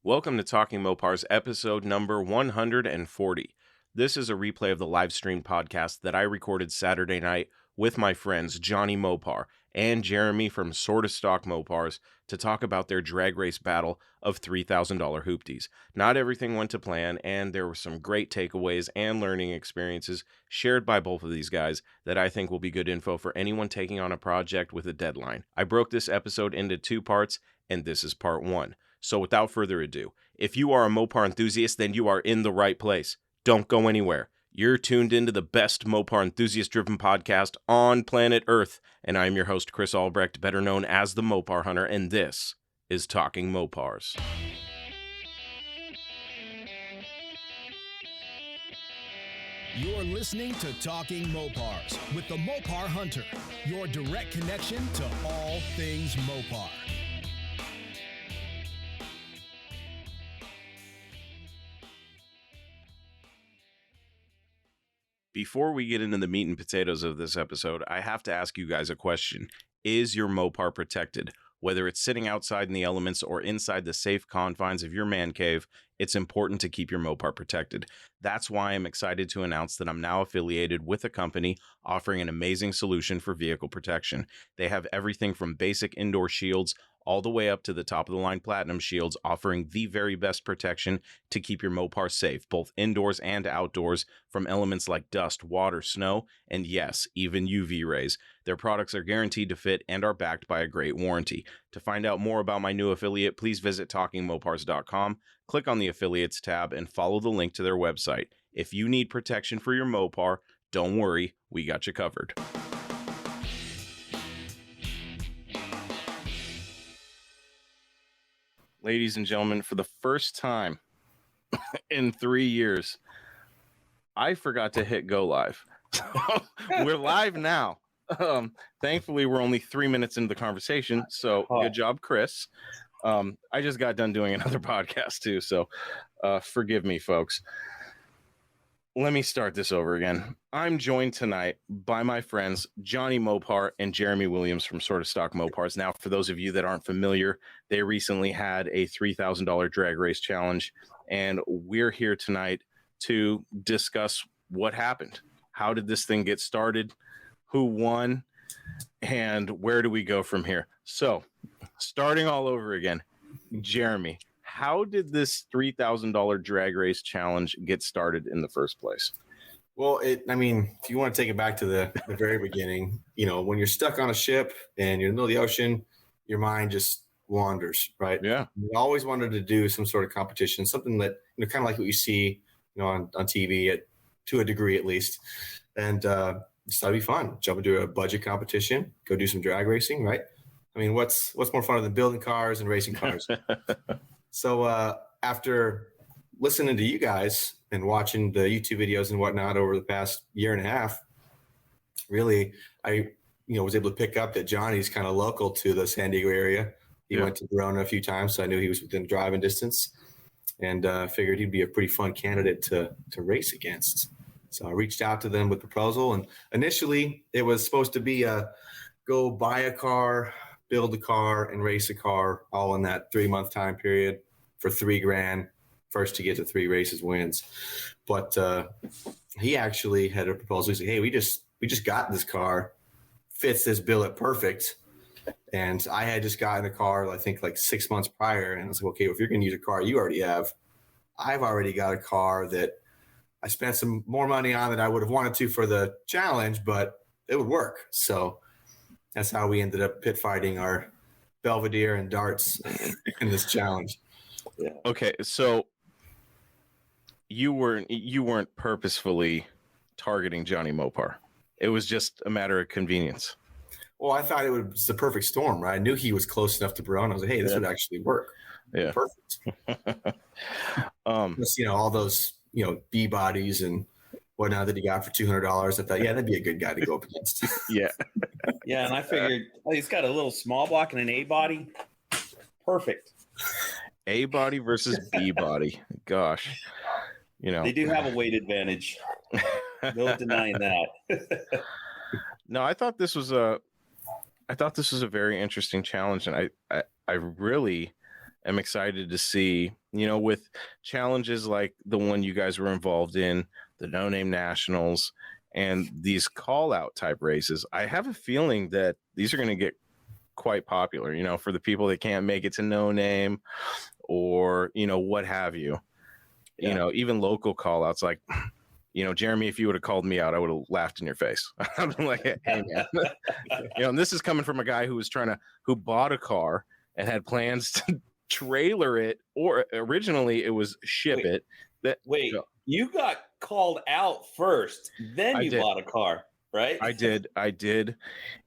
Welcome to Talking Mopars, episode number 140. This is a replay of the live stream podcast that I recorded Saturday night with my friends Johnny Mopar and Jeremy from Sorta Stock Mopars to talk about their drag race battle of $3,000 hoopties. Not everything went to plan, and there were some great takeaways and learning experiences shared by both of these guys that I think will be good info for anyone taking on a project with a deadline. I broke this episode into two parts, and this is part one. So without further ado, if you are a Mopar enthusiast, then you are in the right place. Don't go anywhere. You're tuned into the best Mopar enthusiast-driven podcast on planet Earth, and I'm your host, Chris Albrecht, better known as the Mopar Hunter, and this is Talking Mopars. You're listening to Talking Mopars with the Mopar Hunter, your direct connection to all things Mopar. Before we get into the meat and potatoes of this episode, I have to ask you guys a question. Is your Mopar protected? Whether it's sitting outside in the elements or inside the safe confines of your man cave, it's important to keep your Mopar protected. That's why I'm excited to announce that I'm now affiliated with a company offering an amazing solution for vehicle protection. They have everything from basic indoor shields all the way up to the top-of-the-line Platinum shields, offering the very best protection to keep your Mopar safe, both indoors and outdoors, from elements like dust, water, snow, and yes, even UV rays. Their products are guaranteed to fit and are backed by a great warranty. To find out more about my new affiliate, please visit TalkingMopars.com, click on the Affiliates tab, and follow the link to their website. If you need protection for your Mopar, don't worry, we got you covered. Ladies and gentlemen, for the first time in 3 years, I forgot to hit go live. So we're live now. Thankfully, we're only 3 minutes into the conversation, so good job, Chris. I just got done doing another podcast too, so forgive me, folks. Let me start this over again. I'm joined tonight by my friends Johnny Mopar and Jeremy Williams from Sorta Stock Mopars. Now, for those of you that aren't familiar, they recently had a $3,000 drag race challenge, and we're here tonight to discuss what happened. How did this thing get started? Who won? And where do we go from here? So, starting all over again, Jeremy, how did this $3,000 drag race challenge get started in the first place? Well, if you want to take it back to the very beginning, when you're stuck on a ship and you're in the middle of the ocean, your mind just wanders, right? Yeah. We always wanted to do some sort of competition, something that, kind of like what you see, on TV to a degree at least. And just thought it'd be fun. Jump into a budget competition, go do some drag racing, right? I mean, what's more fun than building cars and racing cars? So after listening to you guys and watching the YouTube videos and whatnot over the past year and a half, really, I was able to pick up that Johnny's kind of local to the San Diego area. He went to Verona a few times, so I knew he was within driving distance, and figured he'd be a pretty fun candidate to race against. So I reached out to them with a proposal, and initially it was supposed to be go buy a car, build a car, and race a car all in that 3-month time period for $3,000. First to get to 3 races wins. But he actually had a proposal. He said, "Hey, we just got this car, fits this billet perfect." And I had just gotten a car, I think, like 6 months prior. And I was like, "Okay, if you're going to use a car you already have, I've already got a car that I spent some more money on than I would have wanted to for the challenge, but it would work." So that's how we ended up pit fighting our Belvedere and darts in this challenge. Yeah. Okay, so you weren't purposefully targeting Johnny Mopar. It was just a matter of convenience. Well, I thought it was the perfect storm, right? I knew he was close enough to Verona. I was like, "Hey, this would actually work." Yeah, perfect. Just, all those B bodies and whatnot that he got for $200. I thought, that'd be a good guy to go up against. Yeah. Yeah, and I figured he's got a little small block and an A body. Perfect. A body versus B body. Gosh. They do have a weight advantage. No denying that. No, I thought this was a very interesting challenge, and I really am excited to see, with challenges like the one you guys were involved in, the No Name Nationals, and these call out type races. I have a feeling that these are going to get quite popular, for the people that can't make it to No Name or, what have you. Yeah. Even local call outs like, Jeremy, if you would have called me out, I would have laughed in your face. I'm like, hey, man, and this is coming from a guy who bought a car and had plans to trailer it, or originally it was ship it. Wait, you got called out first, then you bought a car, right? I did.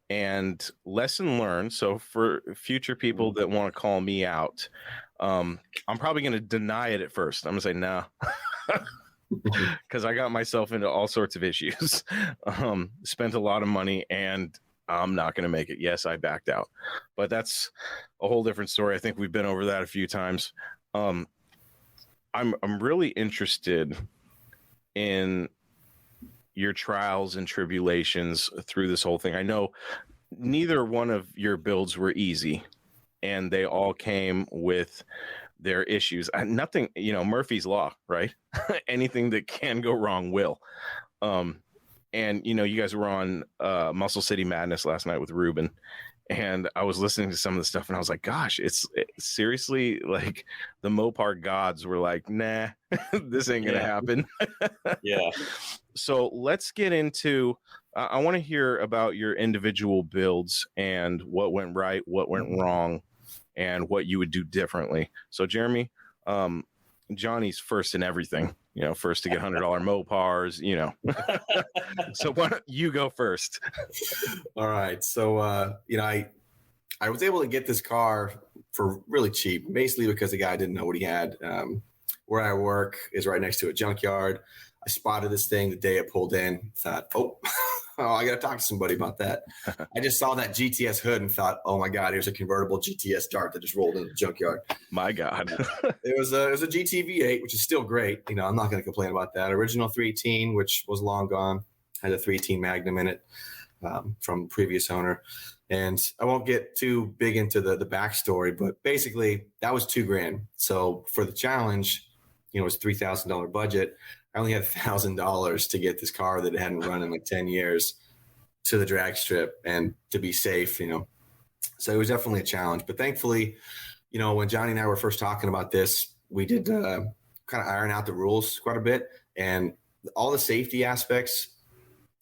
And lesson learned. So for future people that want to call me out, I'm probably going to deny it at first. I'm going to say, no. Because I got myself into all sorts of issues, spent a lot of money, and I'm not going to make it. Yes, I backed out, but that's a whole different story. I think we've been over that a few times. I'm really interested in your trials and tribulations through this whole thing. I know neither one of your builds were easy, and they all came with their issues. Nothing, Murphy's Law, right? Anything that can go wrong will. And you guys were on Muscle City Madness last night with Ruben, and I was listening to some of the stuff, and I was like, gosh, it's seriously like the Mopar gods were like, nah, this ain't gonna happen. Yeah. So let's get into, I want to hear about your individual builds and what went right, what went wrong, and what you would do differently. So Jeremy, Johnny's first in everything, first to get $100 Mopars, So why don't you go first? All right. So, I was able to get this car for really cheap, basically because the guy didn't know what he had. Where I work is right next to a junkyard. I spotted this thing the day it pulled in, thought, oh, I got to talk to somebody about that. I just saw that GTS hood and thought, oh my God, here's a convertible GTS Dart that just rolled into the junkyard. My God. It was a GT V8, which is still great. I'm not going to complain about that. Original 318, which was long gone, had a 318 Magnum in it from previous owner. And I won't get too big into the backstory, but basically that was $2,000. So for the challenge, it was $3,000 budget. I only had $1,000 to get this car that hadn't run in like 10 years to the drag strip and to be safe, So it was definitely a challenge. But thankfully, when Johnny and I were first talking about this, we did kind of iron out the rules quite a bit. And all the safety aspects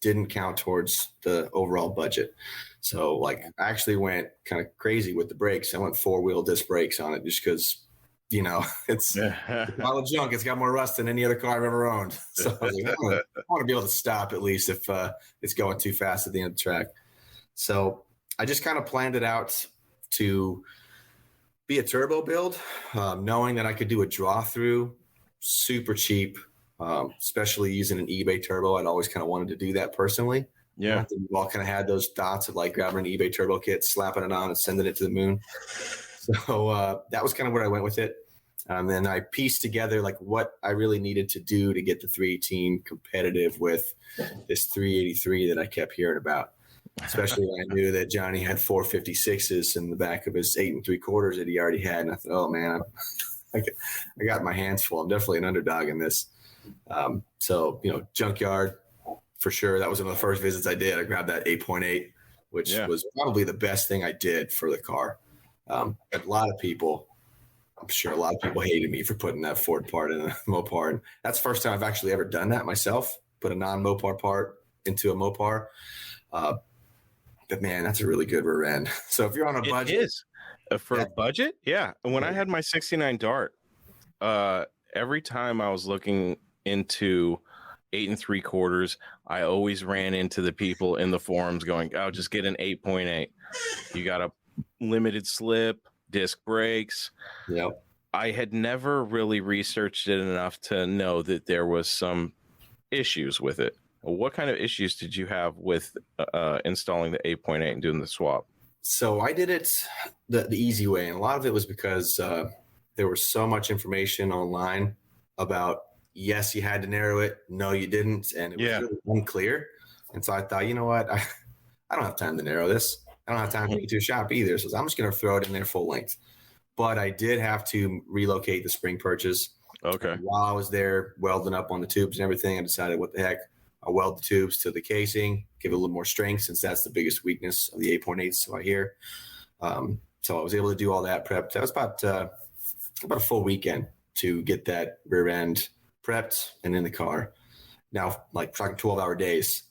didn't count towards the overall budget. So like I actually went kind of crazy with the brakes. I went 4-wheel disc brakes on it just because it's a pile of junk. It's got more rust than any other car I've ever owned. So I was like, I want to be able to stop at least if it's going too fast at the end of the track. So I just kind of planned it out to be a turbo build, knowing that I could do a draw through super cheap, especially using an eBay turbo. I'd always kind of wanted to do that personally. Yeah. We all kind of had those thoughts of like grabbing an eBay turbo kit, slapping it on and sending it to the moon. So that was kind of where I went with it. Then I pieced together like what I really needed to do to get the 318 competitive with this 383 that I kept hearing about, especially when I knew that Johnny had 456s in the back of his 8 3/4 that he already had. And I thought, oh man, I got my hands full. I'm definitely an underdog in this. So, junkyard for sure. That was one of the first visits I did. I grabbed that 8.8, which was probably the best thing I did for the car. A lot of people, I'm sure a lot of people hated me for putting that Ford part in a Mopar. And that's the first time I've actually ever done that myself, put a non-Mopar part into a Mopar. But man, that's a really good rear end. So if you're on a budget. It is. For a budget? Yeah. When I had my 69 Dart, every time I was looking into 8 3/4, I always ran into the people in the forums going, oh, just get an 8.8. You got a limited slip, disc brakes. Yep. I had never really researched it enough to know that there was some issues with it. What kind of issues did you have with installing the 8.8 and doing the swap? So I did it the easy way. And a lot of it was because there was so much information online about, yes, you had to narrow it. No, you didn't. And it was really unclear. And so I thought, you know what? I don't have time to narrow this. I don't have time to get to a shop either. So I'm just going to throw it in there full length. but I did have to relocate the spring purchase. Okay. While I was there welding up on the tubes and everything, I decided, what the heck, I'll weld the tubes to the casing, give it a little more strength, since that's the biggest weakness of the 8.8, so I hear. So I was able to do all that prep. That was about a full weekend to get that rear end prepped and in the car. Now, like, talking 12-hour days.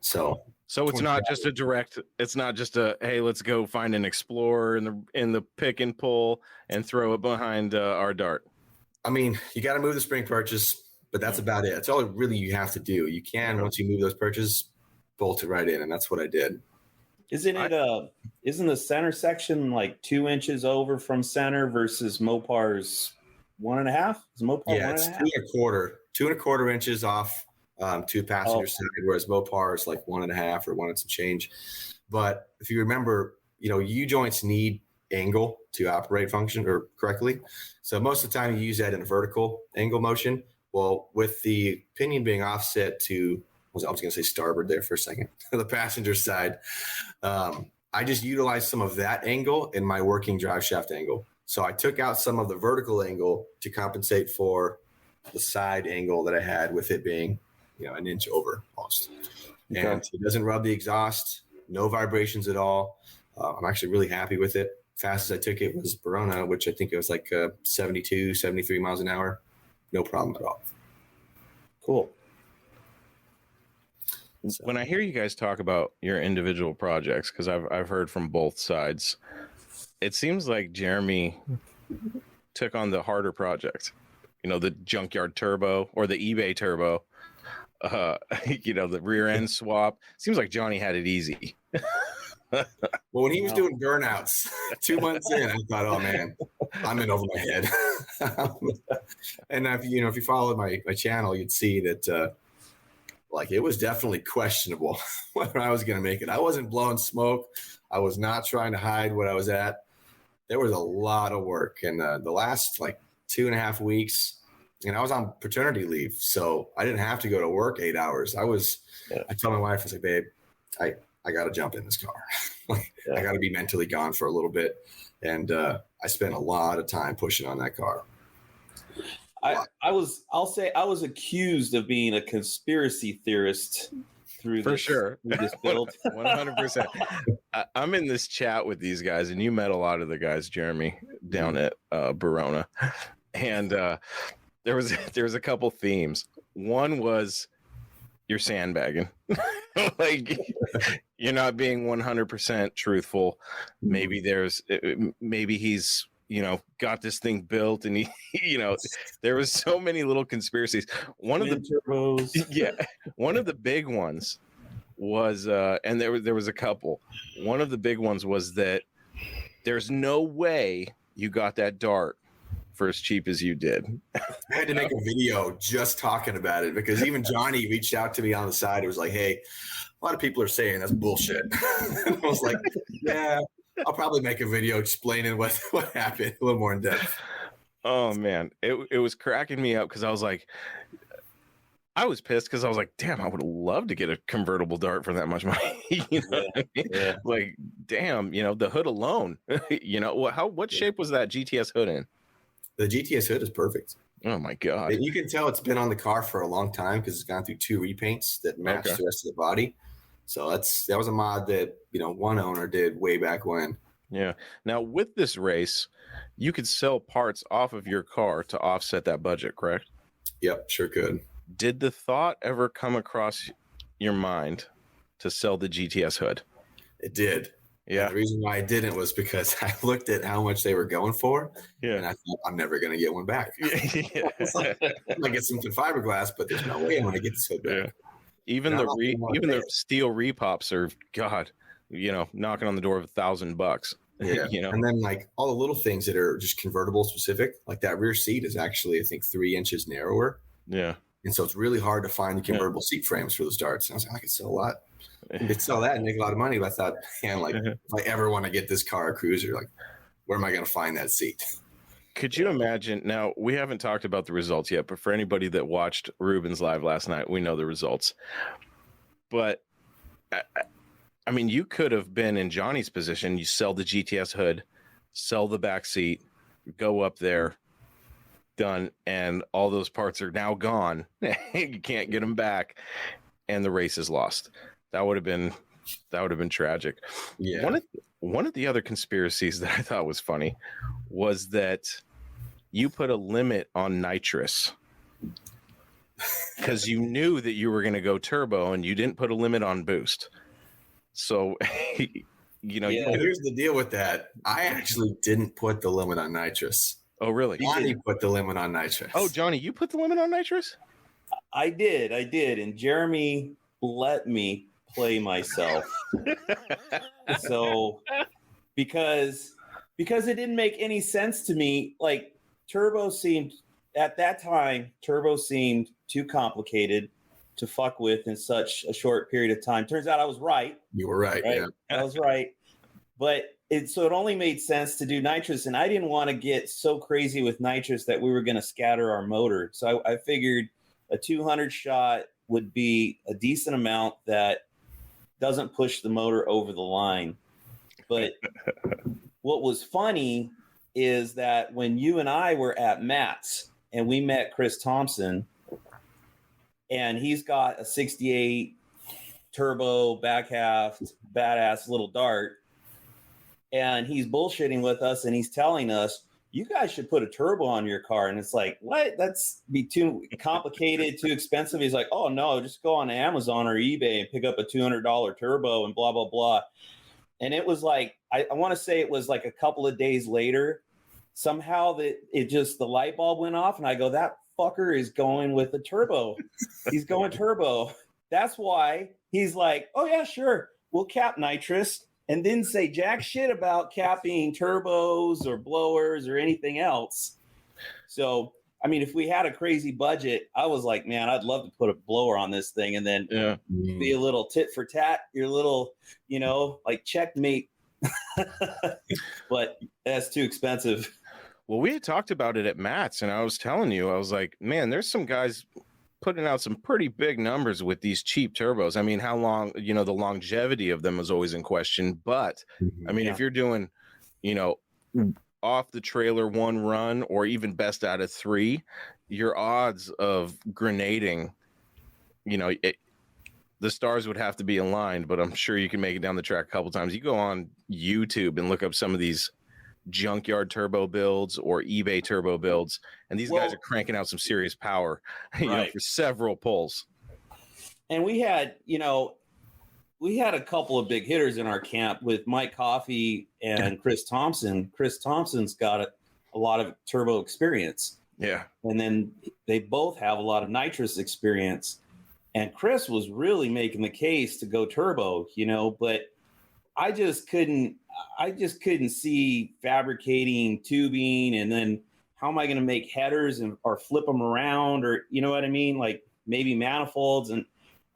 So it's not just a direct. It's not just a, hey, let's go find an Explorer in the pick and pull and throw it behind our Dart. I mean, you got to move the spring purchase, but that's about it. That's all really you have to do. You can, once you move those purchases, bolt it right in, and that's what I did. Isn't the center section like 2 inches over from center versus Mopar's 1.5? Is Mopar 1.5? It's 2.25 inches off to the passenger side, whereas Mopar is like 1.5 or 1 and some change. But if you remember, U joints need angle to operate function or correctly. So most of the time you use that in a vertical angle motion. Well, with the pinion being offset to, I was going to say starboard there for a second, the passenger side, I just utilized some of that angle in my working drive shaft angle. So I took out some of the vertical angle to compensate for the side angle that I had, with it being, an inch over almost. Okay. And it doesn't rub the exhaust, no vibrations at all. I'm actually really happy with it. Fastest I took it was Verona, which I think it was like 72, 73 miles an hour. No problem at all. Cool. So, when I hear you guys talk about your individual projects, because I've heard from both sides, it seems like Jeremy took on the harder project. The junkyard turbo or the eBay turbo. The rear end swap. Seems like Johnny had it easy. Well, when he was doing burnouts 2 months in, I thought, oh man, I'm in over my head. And if you followed my channel, you'd see that it was definitely questionable whether I was going to make it. I wasn't blowing smoke. I was not trying to hide what I was at. There was a lot of work, and the last 2.5 weeks, and I was on paternity leave, so I didn't have to go to work 8 hours. I told my wife, I was like, babe, I got to jump in this car. I got to be mentally gone for a little bit. And I spent a lot of time pushing on that car. I was accused of being a conspiracy theorist through for this, sure. through this build. 100%. I'm in this chat with these guys, and you met a lot of the guys, Jeremy, down at Verona. And there was a couple themes. One was, you're sandbagging. You're not being 100% truthful. Maybe he's got this thing built, and there was so many little conspiracies. One of the big ones was and there was a couple. One of the big ones was that there's no way you got that Dart for as cheap as you did. I had to make a video just talking about it, because even Johnny reached out to me on the side. It was like, hey, a lot of people are saying that's bullshit. And I was like, yeah, I'll probably make a video explaining what happened a little more in depth. Oh man, it was cracking me up, because I was like, I was pissed, because I was like, damn, I would love to get a convertible Dart for that much money. What I mean? Yeah. Like, damn, the hood alone. What shape was that GTS hood in? The GTS hood is perfect. Oh my god! And you can tell it's been on the car for a long time, because it's gone through 2 repaints that match the rest of the body. So that was a mod that one owner did way back when. Yeah. Now with this race, you could sell parts off of your car to offset that budget, correct? Yep, sure could. Did the thought ever come across your mind to sell the GTS hood? It did. Yeah. And the reason why I didn't was because I looked at how much they were going for. Yeah. And I thought, I'm never going to get one back. I might get something fiberglass, but there's no way I'm going to get this hood back. Yeah. Even the steel repops are, God, knocking on the door of $1,000. Yeah. And then all the little things that are just convertible specific, like that rear seat is actually, I think, 3 inches narrower. Yeah. And so it's really hard to find the convertible seat frames for those Darts. And I was like, I could sell a lot. I could sell that and make a lot of money. But I thought, if I ever want to get this car a cruiser, where am I going to find that seat? Could you imagine? Now, we haven't talked about the results yet, but for anybody that watched Ruben's live last night, we know the results. But I mean, you could have been in Johnny's position. You sell the GTS hood, sell the back seat, go up there, done, and all those parts are now gone. You can't get them back, and the race is lost. That would have been tragic. Yeah. One of the other conspiracies that I thought was funny was that you put a limit on nitrous because you knew that you were going to go turbo, and you didn't put a limit on boost. So, you know, Yeah. Here's the deal with that. I actually didn't put the limit on nitrous. oh really? Johnny put the limit on nitrous. Oh, Johnny, you put the limit on nitrous? I did, and Jeremy let me play myself. So because it didn't make any sense to me, like turbo seemed too complicated to fuck with in such a short period of time. Turns out I was right. You were right. Yeah. I was right. But it only made sense to do nitrous, and I didn't want to get so crazy with nitrous that we were going to scatter our motor. So I figured a 200 shot would be a decent amount that doesn't push the motor over the line. But what was funny is that when you and I were at Matt's and we met Chris Thompson, and he's got a 68 turbo back half badass little dart, and he's bullshitting with us, and he's telling us, you guys should put a turbo on your car. And it's like, what? That's be too complicated, too expensive. He's like, oh no, just go on Amazon or eBay and pick up a $200 turbo and blah, blah, blah. And it was like, I want to say it was like a couple of days later, somehow that the light bulb went off, and I go, that fucker is going with the turbo. He's going turbo. That's why he's like, oh yeah, sure, we'll cap nitrous, and didn't say jack shit about capping turbos or blowers or anything else. So, I mean, if we had a crazy budget, I was like, man, I'd love to put a blower on this thing and then be a little tit for tat, your little, like checkmate. But that's too expensive. Well, we had talked about it at Matt's, and I was telling you, I was like, man, there's some guys putting out some pretty big numbers with these cheap turbos. I mean, how long, the longevity of them is always in question. But I mean, if you're doing, off the trailer one run or even best out of 3, your odds of grenading, the stars would have to be aligned, but I'm sure you can make it down the track a couple times. You go on YouTube and look up some of these junkyard turbo builds or eBay turbo builds, and these guys are cranking out some serious power, for several pulls. And we had a couple of big hitters in our camp with Mike Coffey and Chris Thompson. Chris Thompson's got a lot of turbo experience. Yeah. And then they both have a lot of nitrous experience. And Chris was really making the case to go turbo, but I just couldn't see fabricating tubing, and then how am I going to make headers or flip them around, or you know what I mean? Like maybe manifolds. And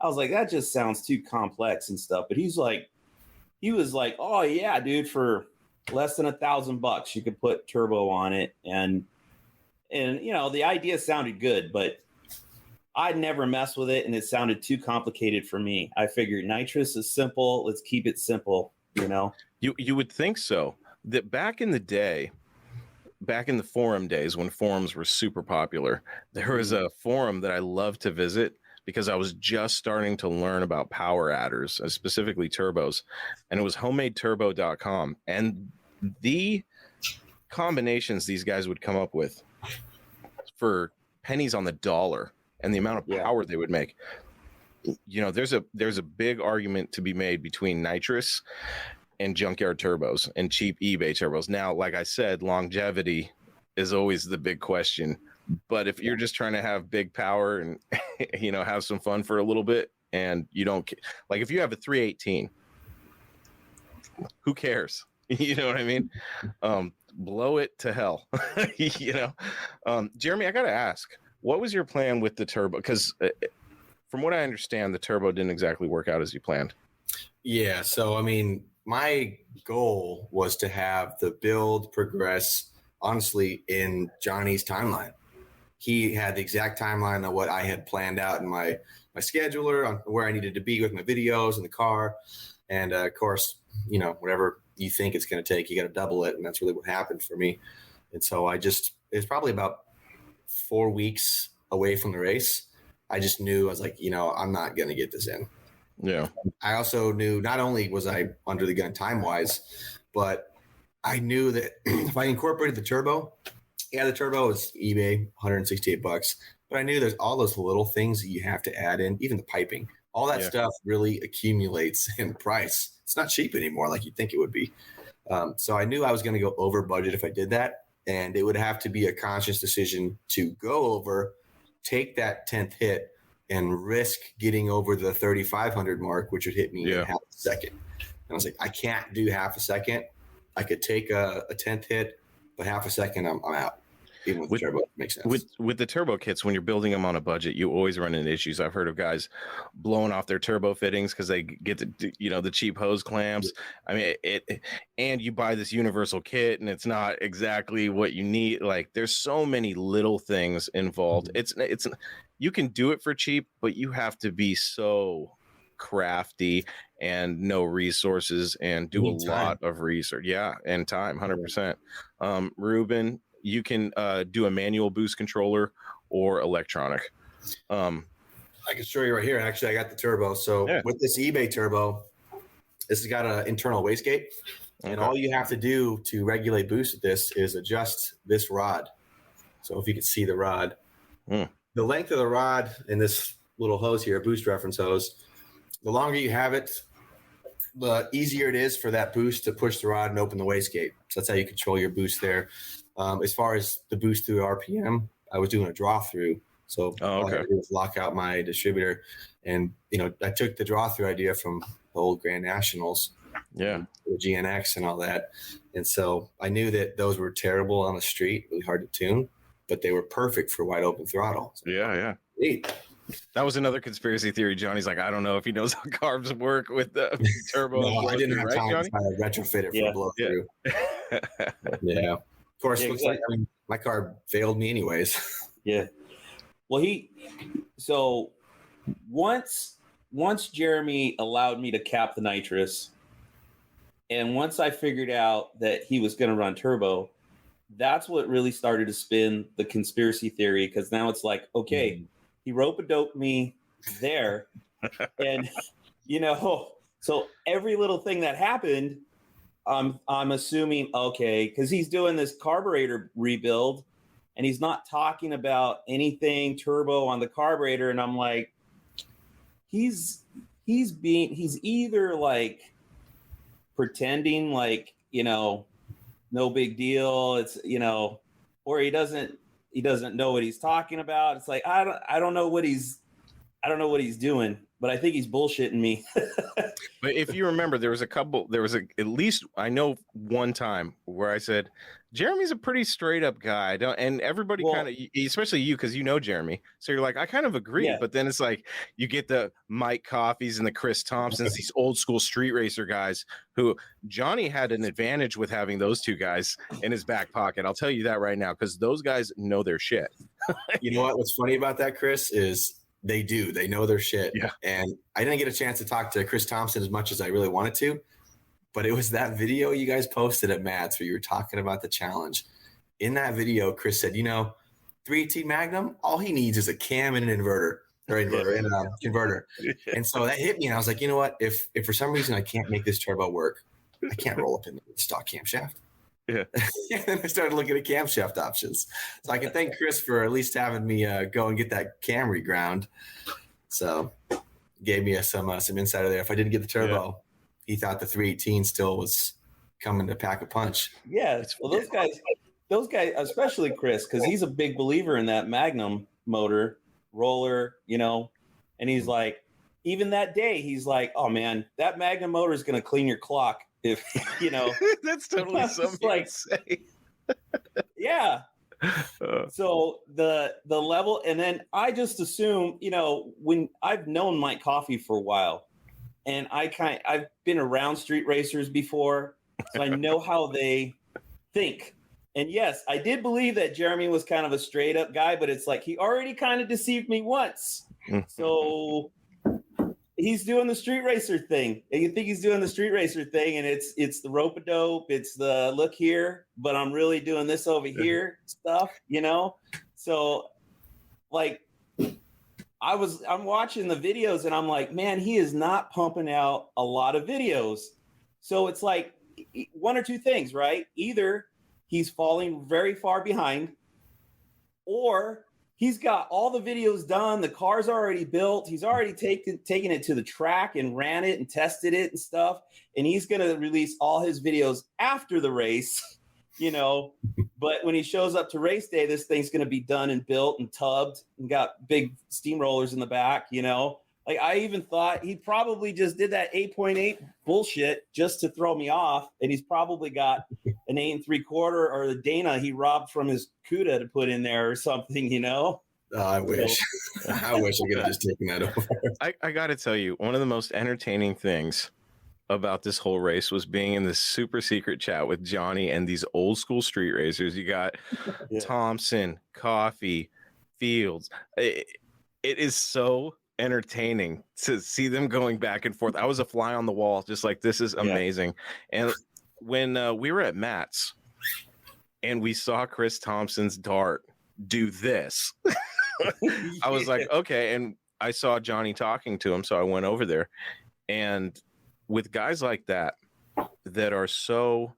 I was like, that just sounds too complex and stuff. But he was like, oh yeah, dude, for less than $1,000, you could put turbo on it. And the idea sounded good, but I'd never mess with it, and it sounded too complicated for me. I figured nitrous is simple. Let's keep it simple, You would think so. That back in the day, back in the forum days when forums were super popular, there was a forum that I loved to visit because I was just starting to learn about power adders, specifically turbos, and it was homemadeturbo.com. And the combinations these guys would come up with for pennies on the dollar and the amount of power they would make. There's a big argument to be made between nitrous and junkyard turbos and cheap eBay turbos. Now, like I said, longevity is always the big question. But if you're just trying to have big power and, have some fun for a little bit, and you don't like, if you have a 318, who cares? You know what I mean? Blow it to hell. Jeremy, I got to ask, what was your plan with the turbo? Because from what I understand, the turbo didn't exactly work out as you planned. Yeah. So, I mean, my goal was to have the build progress, honestly, in Johnny's timeline. He had the exact timeline of what I had planned out in my scheduler on where I needed to be with my videos in the car. And of course, whatever you think it's going to take, you got to double it. And that's really what happened for me. And so it's probably about 4 weeks away from the race. I just knew, I was like, I'm not going to get this in. Yeah. I also knew not only was I under the gun time wise, but I knew that if I incorporated the turbo, the turbo is eBay, $168, but I knew there's all those little things that you have to add in, even the piping, all that stuff really accumulates in price. It's not cheap anymore like you'd think it would be. So I knew I was going to go over budget if I did that. And it would have to be a conscious decision to go over, take that 10th hit, and risk getting over the 3,500 mark, which would hit me in half a second. And I was like, I can't do half a second. I could take a 10th hit, but half a second, I'm out. Even with the turbo, it makes sense. With the turbo kits, when you're building them on a budget, you always run into issues. I've heard of guys blowing off their turbo fittings because they get the cheap hose clamps. I mean, and you buy this universal kit and it's not exactly what you need. Like, there's so many little things involved. It's you can do it for cheap, but you have to be so crafty and know resources and do a lot of research. Yeah, and time, 100%. Ruben, you can do a manual boost controller or electronic. I can show you right here. Actually, I got the turbo. So with this eBay turbo, this has got an internal wastegate. And all you have to do to regulate boost with this is adjust this rod. So if you can see the rod, the length of the rod in this little hose here, boost reference hose, the longer you have it, the easier it is for that boost to push the rod and open the wastegate. So that's how you control your boost there. As far as the boost through RPM, I was doing a draw through. So all I had to do was lock out my distributor. And, I took the draw through idea from the old Grand Nationals. Yeah. The GNX and all that. And so I knew that those were terrible on the street, really hard to tune, but they were perfect for wide open throttle. So neat. That was another conspiracy theory. Johnny's like, I don't know if he knows how carbs work with the turbo. No, I didn't have time to retrofit it for blow through. Yeah. Of course, looks like my car failed me anyways. Yeah. Well, so once Jeremy allowed me to cap the nitrous, and once I figured out that he was going to run turbo, that's what really started to spin the conspiracy theory. Because now it's like, okay, he rope-a-doped me there, and so every little thing that happened, I'm assuming, okay, because he's doing this carburetor rebuild and he's not talking about anything turbo on the carburetor. And I'm like, he's either like pretending like, no big deal. It's, or he doesn't know what he's talking about. It's like, I don't know what he's doing, but I think he's bullshitting me. But if you remember, there was at least I know one time where I said, Jeremy's a pretty straight up guy. And everybody kind of, especially you, because you know Jeremy. So you're like, I kind of agree. Yeah. But then it's like, you get the Mike Coffees and the Chris Thompsons, these old school street racer guys who Johnny had an advantage with having those two guys in his back pocket. I'll tell you that right now, because those guys know their shit. You know what? What's funny about that, Chris, is they know their shit. Yeah. And I didn't get a chance to talk to Chris Thompson as much as I really wanted to, but it was that video you guys posted at Matt's where you were talking about the challenge. In that video, Chris said, 318 Magnum, all he needs is a cam and an inverter and a converter. And so that hit me. And I was like, you know what? If for some reason I can't make this turbo work, I can't roll up in the stock camshaft. Yeah. And then I started looking at camshaft options. So I can thank Chris for at least having me go and get that cam reground. So gave me some insider there. If I didn't get the turbo, he thought the 318 still was coming to pack a punch. Yeah. Well, those guys, especially Chris, because he's a big believer in that Magnum motor roller, and he's like, even that day, he's like, oh man, that Magnum motor is going to clean your clock. If that's totally something like say. Yeah. So the level, and then I just assume, when I've known Mike Coffey for a while, and I've been around street racers before, so I know how they think. And yes, I did believe that Jeremy was kind of a straight up guy, but it's like he already kind of deceived me once. So he's doing the street racer thing. And you think he's doing the street racer thing, and it's the rope-a-dope, it's the look here, but I'm really doing this over here stuff, you know? So like I'm watching the videos and I'm like, man, he is not pumping out a lot of videos. So it's like one or two things, right? Either he's falling very far behind, or he's got all the videos done. The car's already built. He's already taken it to the track and ran it and tested it and stuff. And he's going to release all his videos after the race, you know. But when he shows up to race day, this thing's going to be done and built and tubbed and got big steamrollers in the back, you know. Like, I even thought he probably just did that 8.8 bullshit just to throw me off. And he's probably got an 8 3/4 or the Dana he robbed from his CUDA to put in there or something, you know? I wish. I wish I could have just taken that over. I got to tell you, one of the most entertaining things about this whole race was being in this super secret chat with Johnny and these old school street racers. You got Thompson, Coffee, Fields. It is so entertaining to see them going back and forth. I was a fly on the wall, just like, this is amazing. And when we were at Matt's and we saw Chris Thompson's dart do this, I was like, okay. And I saw Johnny talking to him, so I went over there. And with guys like that are so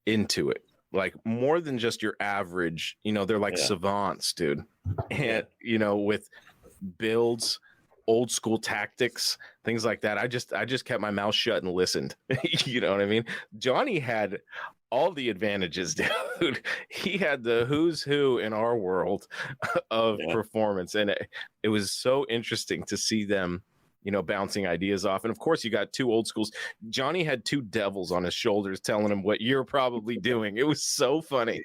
into it, like more than just your average, you know, they're like savants, dude. And you know, with builds, old school tactics, things like that, I just kept my mouth shut and listened. You know what I mean? Johnny had all the advantages, dude. He had the who's who in our world of performance, and it was so interesting to see them, you know, bouncing ideas off. And of course, you got two old schools. Johnny had two devils on his shoulders telling him what you're probably doing. It was so funny.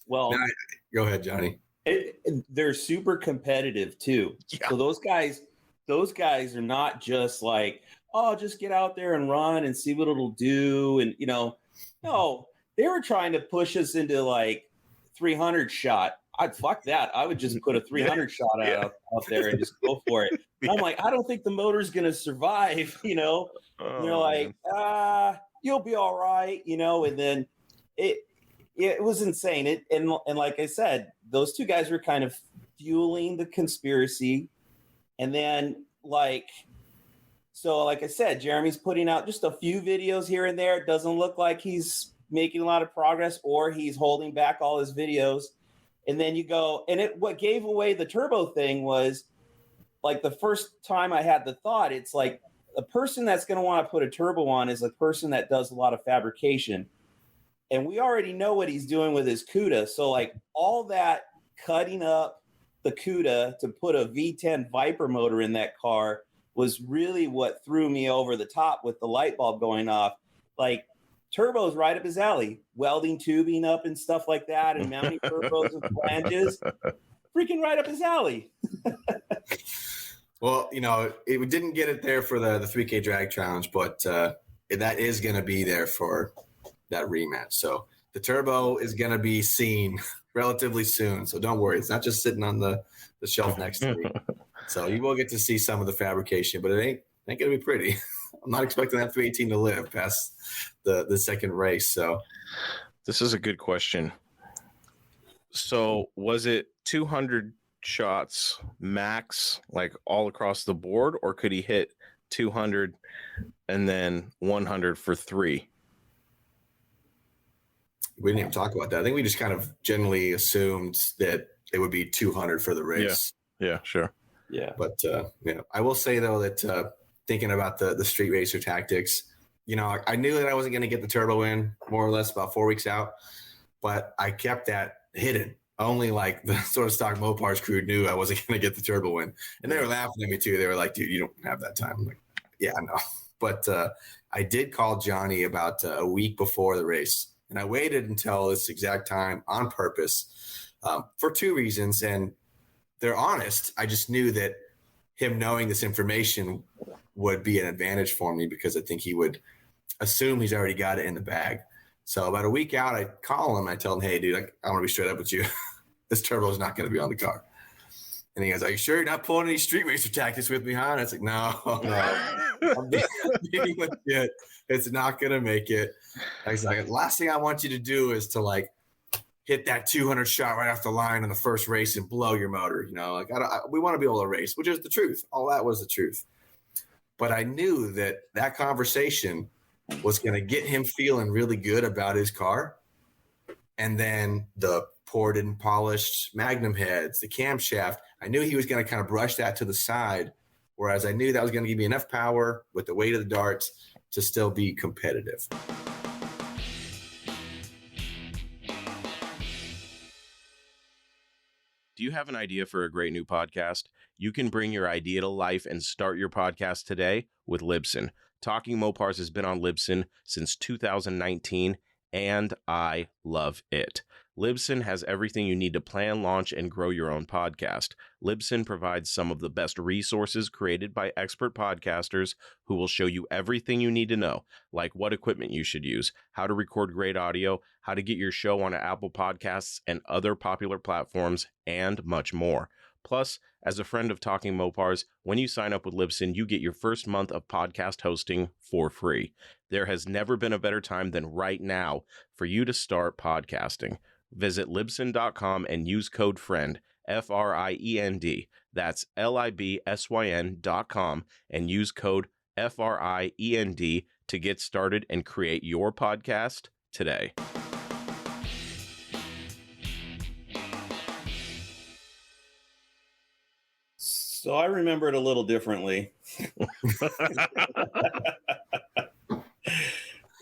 Well, go ahead, Johnny. They're super competitive too. Yeah. So those guys are not just like, oh, just get out there and run and see what it'll do. And, you know, no, they were trying to push us into like 300 shot. I'd fuck that. I would just put a 300 shot out there and just go for it. I'm like, I don't think the motor's going to survive, you know. You're like, you'll be all right, you know. And then it was insane. And like I said, those two guys were kind of fueling the conspiracy. And then like I said, Jeremy's putting out just a few videos here and there. It doesn't look like he's making a lot of progress, or he's holding back all his videos. And then you go, and what gave away the turbo thing was, like, the first time I had the thought, it's like a person that's going to want to put a turbo on is a person that does a lot of fabrication. And we already know what he's doing with his CUDA. So like all that cutting up the CUDA to put a V10 Viper motor in that car was really what threw me over the top with the light bulb going off. Like, turbo's right up his alley, welding tubing up and stuff like that, and mounting turbos and flanges, freaking right up his alley. Well, you know, we didn't get it there for the 3K drag challenge, but that is going to be there for that rematch. So the turbo is going to be seen relatively soon. So don't worry. It's not just sitting on the shelf next to me. So you will get to see some of the fabrication, but it ain't going to be pretty. I'm not expecting that 318 to live past the second race. So this is a good question. So was it 200 shots max, like all across the board, or could he hit 200 and then 100 for 3? We didn't even talk about that. I think we just kind of generally assumed that it would be 200 for the race. Yeah, sure. Yeah. But I will say though that thinking about the street racer tactics, you know, I knew that I wasn't going to get the turbo in more or less about 4 weeks out, but I kept that hidden. Only like the sort of stock Mopars crew knew I wasn't going to get the turbo in, and they were laughing at me too. They were like, "Dude, you don't have that time." I'm like, "Yeah, I know." But I did call Johnny about a week before the race, and I waited until this exact time on purpose for 2 reasons, and they're honest. I just knew that him knowing this information would be an advantage for me, because I think he would assume he's already got it in the bag. So about a week out, I call him. I tell him, "Hey, dude, I want to be straight up with you. This turbo is not going to be on the car." And he goes, "Are you sure you're not pulling any street racer tactics with me, huh?" And it's like, no, I'm being legit. It's not going to make it. I was like, last thing I want you to do is to like hit that 200 shot right off the line in the first race and blow your motor. You know, like we want to be able to race, which is the truth. All that was the truth. But I knew that conversation was going to get him feeling really good about his car. And then the ported and polished Magnum heads, the camshaft, I knew he was going to kind of brush that to the side, whereas I knew that was going to give me enough power with the weight of the darts to still be competitive. Do you have an idea for a great new podcast? You can bring your idea to life and start your podcast today with Libsyn. Talking Mopars has been on Libsyn since 2019, and I love it. Libsyn has everything you need to plan, launch, and grow your own podcast. Libsyn provides some of the best resources created by expert podcasters who will show you everything you need to know, like what equipment you should use, how to record great audio, how to get your show on Apple Podcasts and other popular platforms, and much more. Plus, as a friend of Talking Mopars, when you sign up with Libsyn, you get your first month of podcast hosting for free. There has never been a better time than right now for you to start podcasting. Visit Libsyn.com and use code FRIEND, FRIEND. That's LIBSYN.com and use code FRIEND to get started and create your podcast today. So I remember it a little differently.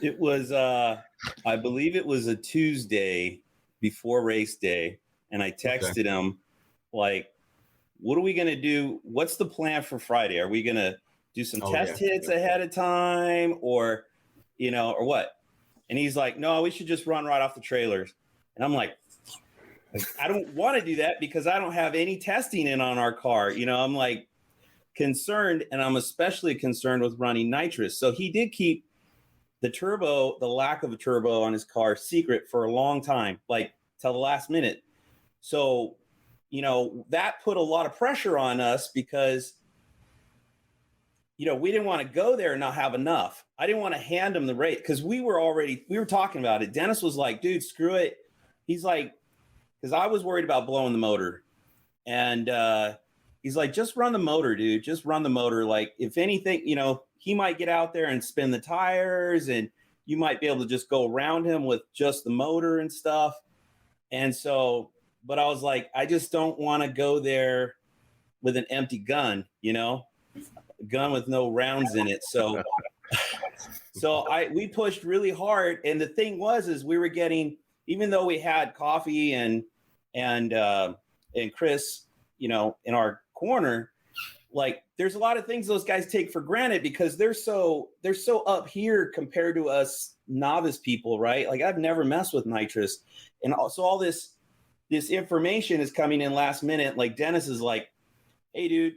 It was, I believe it was a Tuesday before race day. And I texted him like, what are we going to do? What's the plan for Friday? Are we going to do some test hits ahead of time or, you know, or what? And he's like, no, we should just run right off the trailers. And I'm like, I don't want to do that because I don't have any testing in on our car. You know, I'm like concerned, and I'm especially concerned with running nitrous. So he did keep the turbo, the lack of a turbo on his car secret for a long time, like till the last minute. So, you know, that put a lot of pressure on us because, you know, we didn't want to go there and not have enough. I didn't want to hand him the race because we were talking about it. Dennis was like, dude, screw it. He's like, because I was worried about blowing the motor. And he's like, just run the motor, dude. Just run the motor. Like, if anything, you know, he might get out there and spin the tires and you might be able to just go around him with just the motor and stuff. And so, but I was like, I just don't want to go there with an empty gun, you know, a gun with no rounds in it. So, we pushed really hard. And the thing is we were getting, even though we had Coffee and Chris, you know, in our corner, like there's a lot of things those guys take for granted because they're so up here compared to us novice people, right? Like I've never messed with nitrous. And also all this information is coming in last minute. Like Dennis is like, hey dude,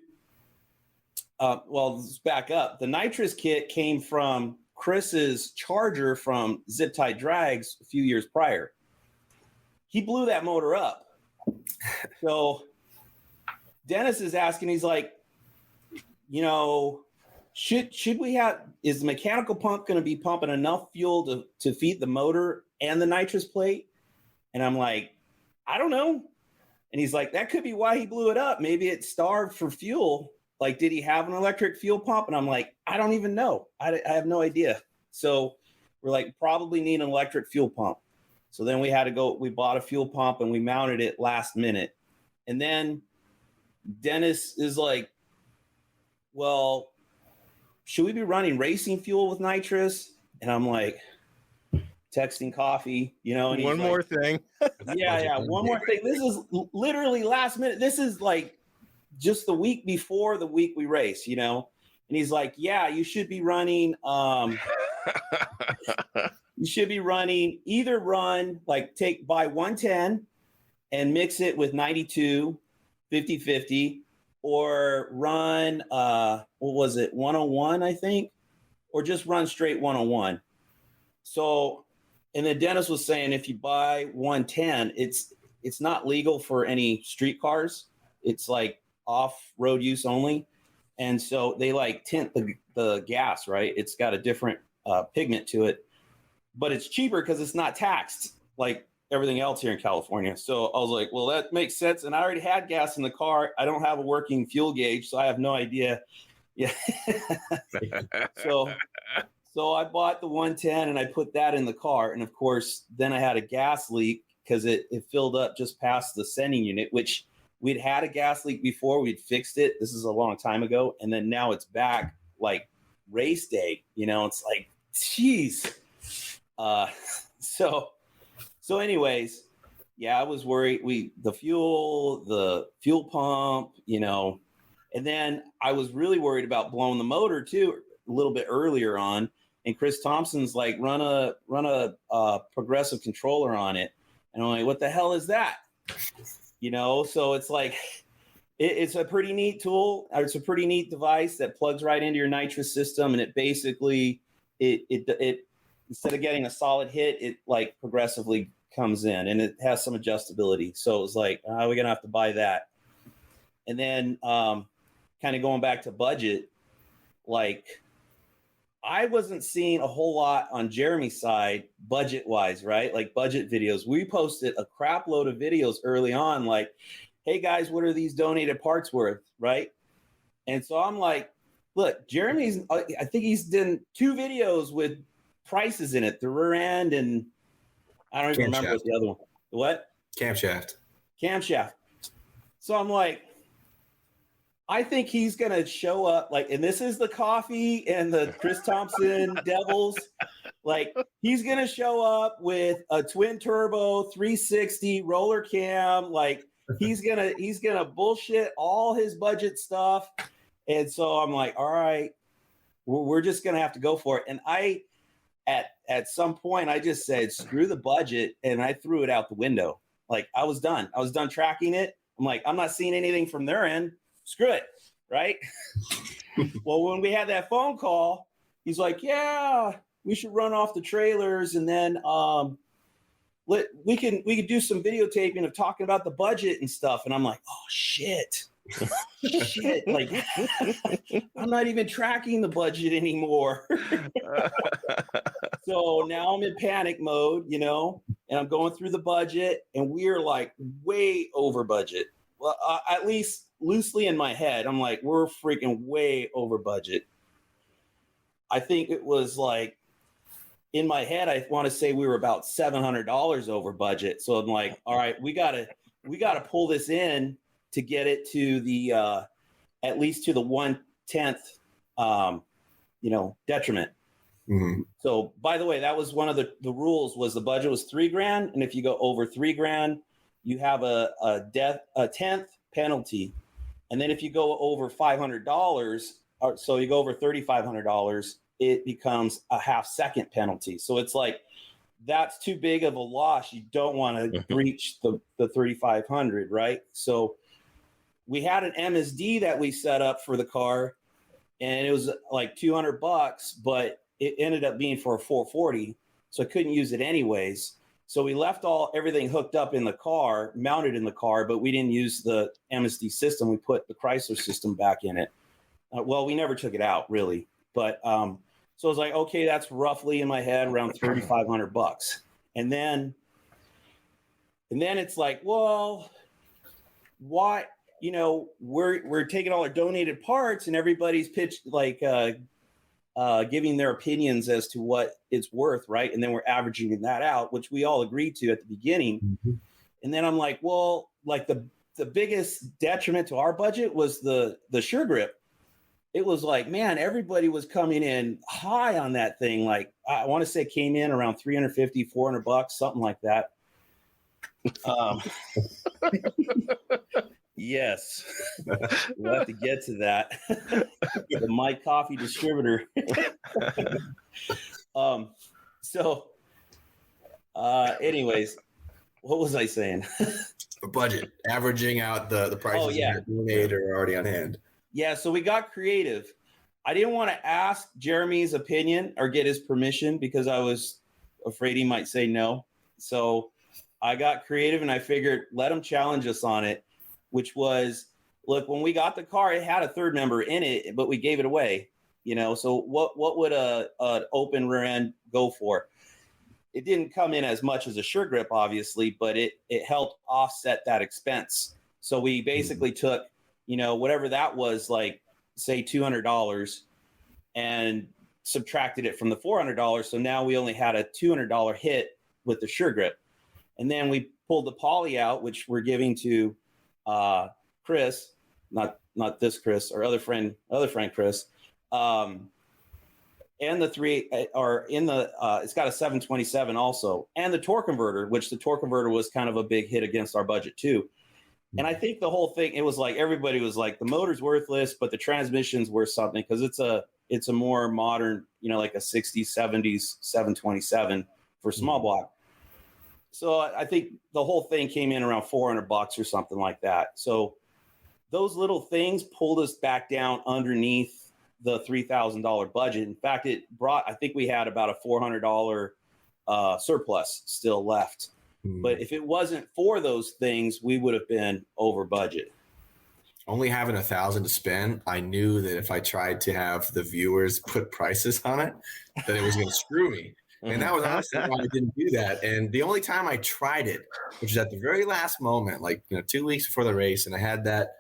well, let's back up. The nitrous kit came from Chris's Charger from Zip Tie Drags a few years prior. He blew that motor up. So Dennis is asking, he's like, you know, should we have, is the mechanical pump going to be pumping enough fuel to feed the motor and the nitrous plate? And I'm like, I don't know. And he's like, that could be why he blew it up. Maybe it starved for fuel. Like, did he have an electric fuel pump? And I'm like, I don't even know. I have no idea. So we're like, probably need an electric fuel pump. So then we bought a fuel pump and we mounted it last minute. And then Dennis is like, well, should we be running racing fuel with nitrous? And I'm like, texting Coffee, you know. And one more thing. Yeah, one more thing. This is literally last minute. This is like just the week before the week we race, you know. And he's like, yeah, you should be running either run like buy 110 and mix it with 92 50-50 or run what was it, 101, I think, or just run straight 101. So, and then Dennis was saying if you buy 110, it's not legal for any street cars. It's like off-road use only. And so they like tint the gas, right? It's got a different pigment to it, but it's cheaper because it's not taxed like everything else here in California. So I was like, well, that makes sense. And I already had gas in the car. I don't have a working fuel gauge, so I have no idea. Yeah. So I bought the 110 and I put that in the car. And of course, then I had a gas leak because it filled up just past the sending unit, which we'd had a gas leak before. We'd fixed it. This is a long time ago. And then now it's back like race day. It's like, geez. So anyways, yeah, I was worried. The fuel pump, and then I was really worried about blowing the motor too a little bit earlier on. And Chris Thompson's like, run a progressive controller on it. And I'm like, what the hell is that? So it's like, it's a pretty neat tool. It's a pretty neat device that plugs right into your nitrous system. And it basically, it instead of getting a solid hit, it like progressively comes in, and it has some adjustability. So it was like, we're going to have to buy that. And then kind of going back to budget, like I wasn't seeing a whole lot on Jeremy's side budget wise, right? Like budget videos. We posted a crap load of videos early on, like, hey guys, what are these donated parts worth? Right. And so I'm like, look, Jeremy's, I think he's done 2 videos with prices in it, the rear end, and I don't even remember what the other one. What? Camshaft. So I'm like, I think he's going to show up like, and this is the coffee and the Chris Thompson Devils. Like he's going to show up with a twin turbo 360 roller cam. Like he's going to bullshit all his budget stuff. And so I'm like, all right, we're just going to have to go for it. And at some point I just said, screw the budget. And I threw it out the window. Like I was done tracking it. I'm like, I'm not seeing anything from their end. Screw it. Right. Well, when we had that phone call, he's like, yeah, we should run off the trailers. And then we can do some videotaping of talking about the budget and stuff. And I'm like, oh shit. Like I'm not even tracking the budget anymore. So now I'm in panic mode, and I'm going through the budget, and we're like way over budget. Well, at least loosely in my head, I'm like, we're freaking way over budget. I think it was like in my head, I want to say we were about $700 over budget. So I'm like, all right, we gotta pull this in to get it to the at least to the 1/10 detriment. Mm-hmm. So by the way, that was one of the rules was the budget was $3,000, and if you go over $3,000, you have a 10th penalty, and then if you go over $500, so you go over $3,500, it becomes a half-second penalty. So it's like that's too big of a loss. You don't want to breach the 3,500, right? So we had an MSD that we set up for the car, and it was like $200, but it ended up being for a 440, so I couldn't use it anyways. So we left everything hooked up in the car, mounted in the car, but we didn't use the MSD system. We put the Chrysler system back in it. Well, we never took it out really, but so I was like, okay, that's roughly in my head around $3,500. And then it's like, well, why? We're taking all our donated parts, and everybody's pitched like giving their opinions as to what it's worth, right? And then we're averaging that out, which we all agreed to at the beginning. Mm-hmm. And then I'm like, well, like the biggest detriment to our budget was the Sure Grip. It was like, man, everybody was coming in high on that thing. Like I want to say it came in around $350, $400, something like that. Yes, we'll have to get to that. The Mike Coffee distributor. Anyways, what was I saying? A budget, averaging out the prices that are donated or already on hand. Yeah, so we got creative. I didn't want to ask Jeremy's opinion or get his permission because I was afraid he might say no. So I got creative, and I figured let him challenge us on it, which was look, when we got the car, it had a third member in it, but we gave it away. So what would an open rear end go for? It didn't come in as much as a sure grip, obviously, but it helped offset that expense. So we basically took, whatever that was, like, say $200, and subtracted it from the $400. So now we only had a $200 hit with the sure grip. And then we pulled the poly out, which we're giving to Chris, not this Chris, our other friend Chris. And the three are in the, it's got a 727 also, and the torque converter, which the torque converter was kind of a big hit against our budget too. And I think the whole thing, it was like, everybody was like, the motor's worthless, but the transmission's worth something, because it's a more modern, like a 60s, 70s 727 for small block. So I think the whole thing came in around $400 or something like that. So those little things pulled us back down underneath the $3,000 budget. In fact, I think we had about a $400 surplus still left. But if it wasn't for those things, we would have been over budget. Only having $1,000 to spend, I knew that if I tried to have the viewers put prices on it, that it was going to screw me. And that was honestly why I didn't do that. And the only time I tried it, which is at the very last moment, like 2 weeks before the race, and I had that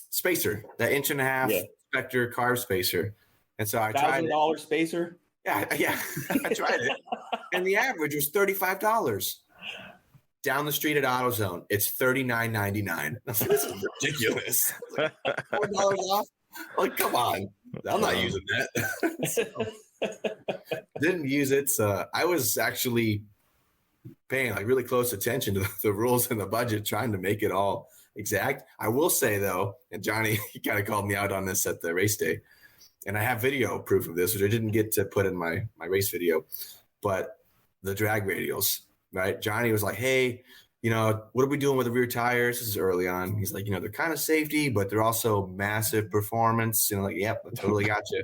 spacer, that 1.5-inch Spectre carb spacer. And so I tried $1,000 spacer? Yeah, I tried it. And the average was $35. Down the street at AutoZone, it's $39.99. I was like, this is ridiculous. $4 off? Like, come on. I'm not using that. Didn't use it. So I was actually paying like really close attention to the rules and the budget, trying to make it all exact. I will say though, and Johnny, he kind of called me out on this at the race day, and I have video proof of this, which I didn't get to put in my race video, but the drag radials, right? Johnny was like, hey, what are we doing with the rear tires? This is early on. He's like, they're kind of safety, but they're also massive performance. Like, yep, I totally got you.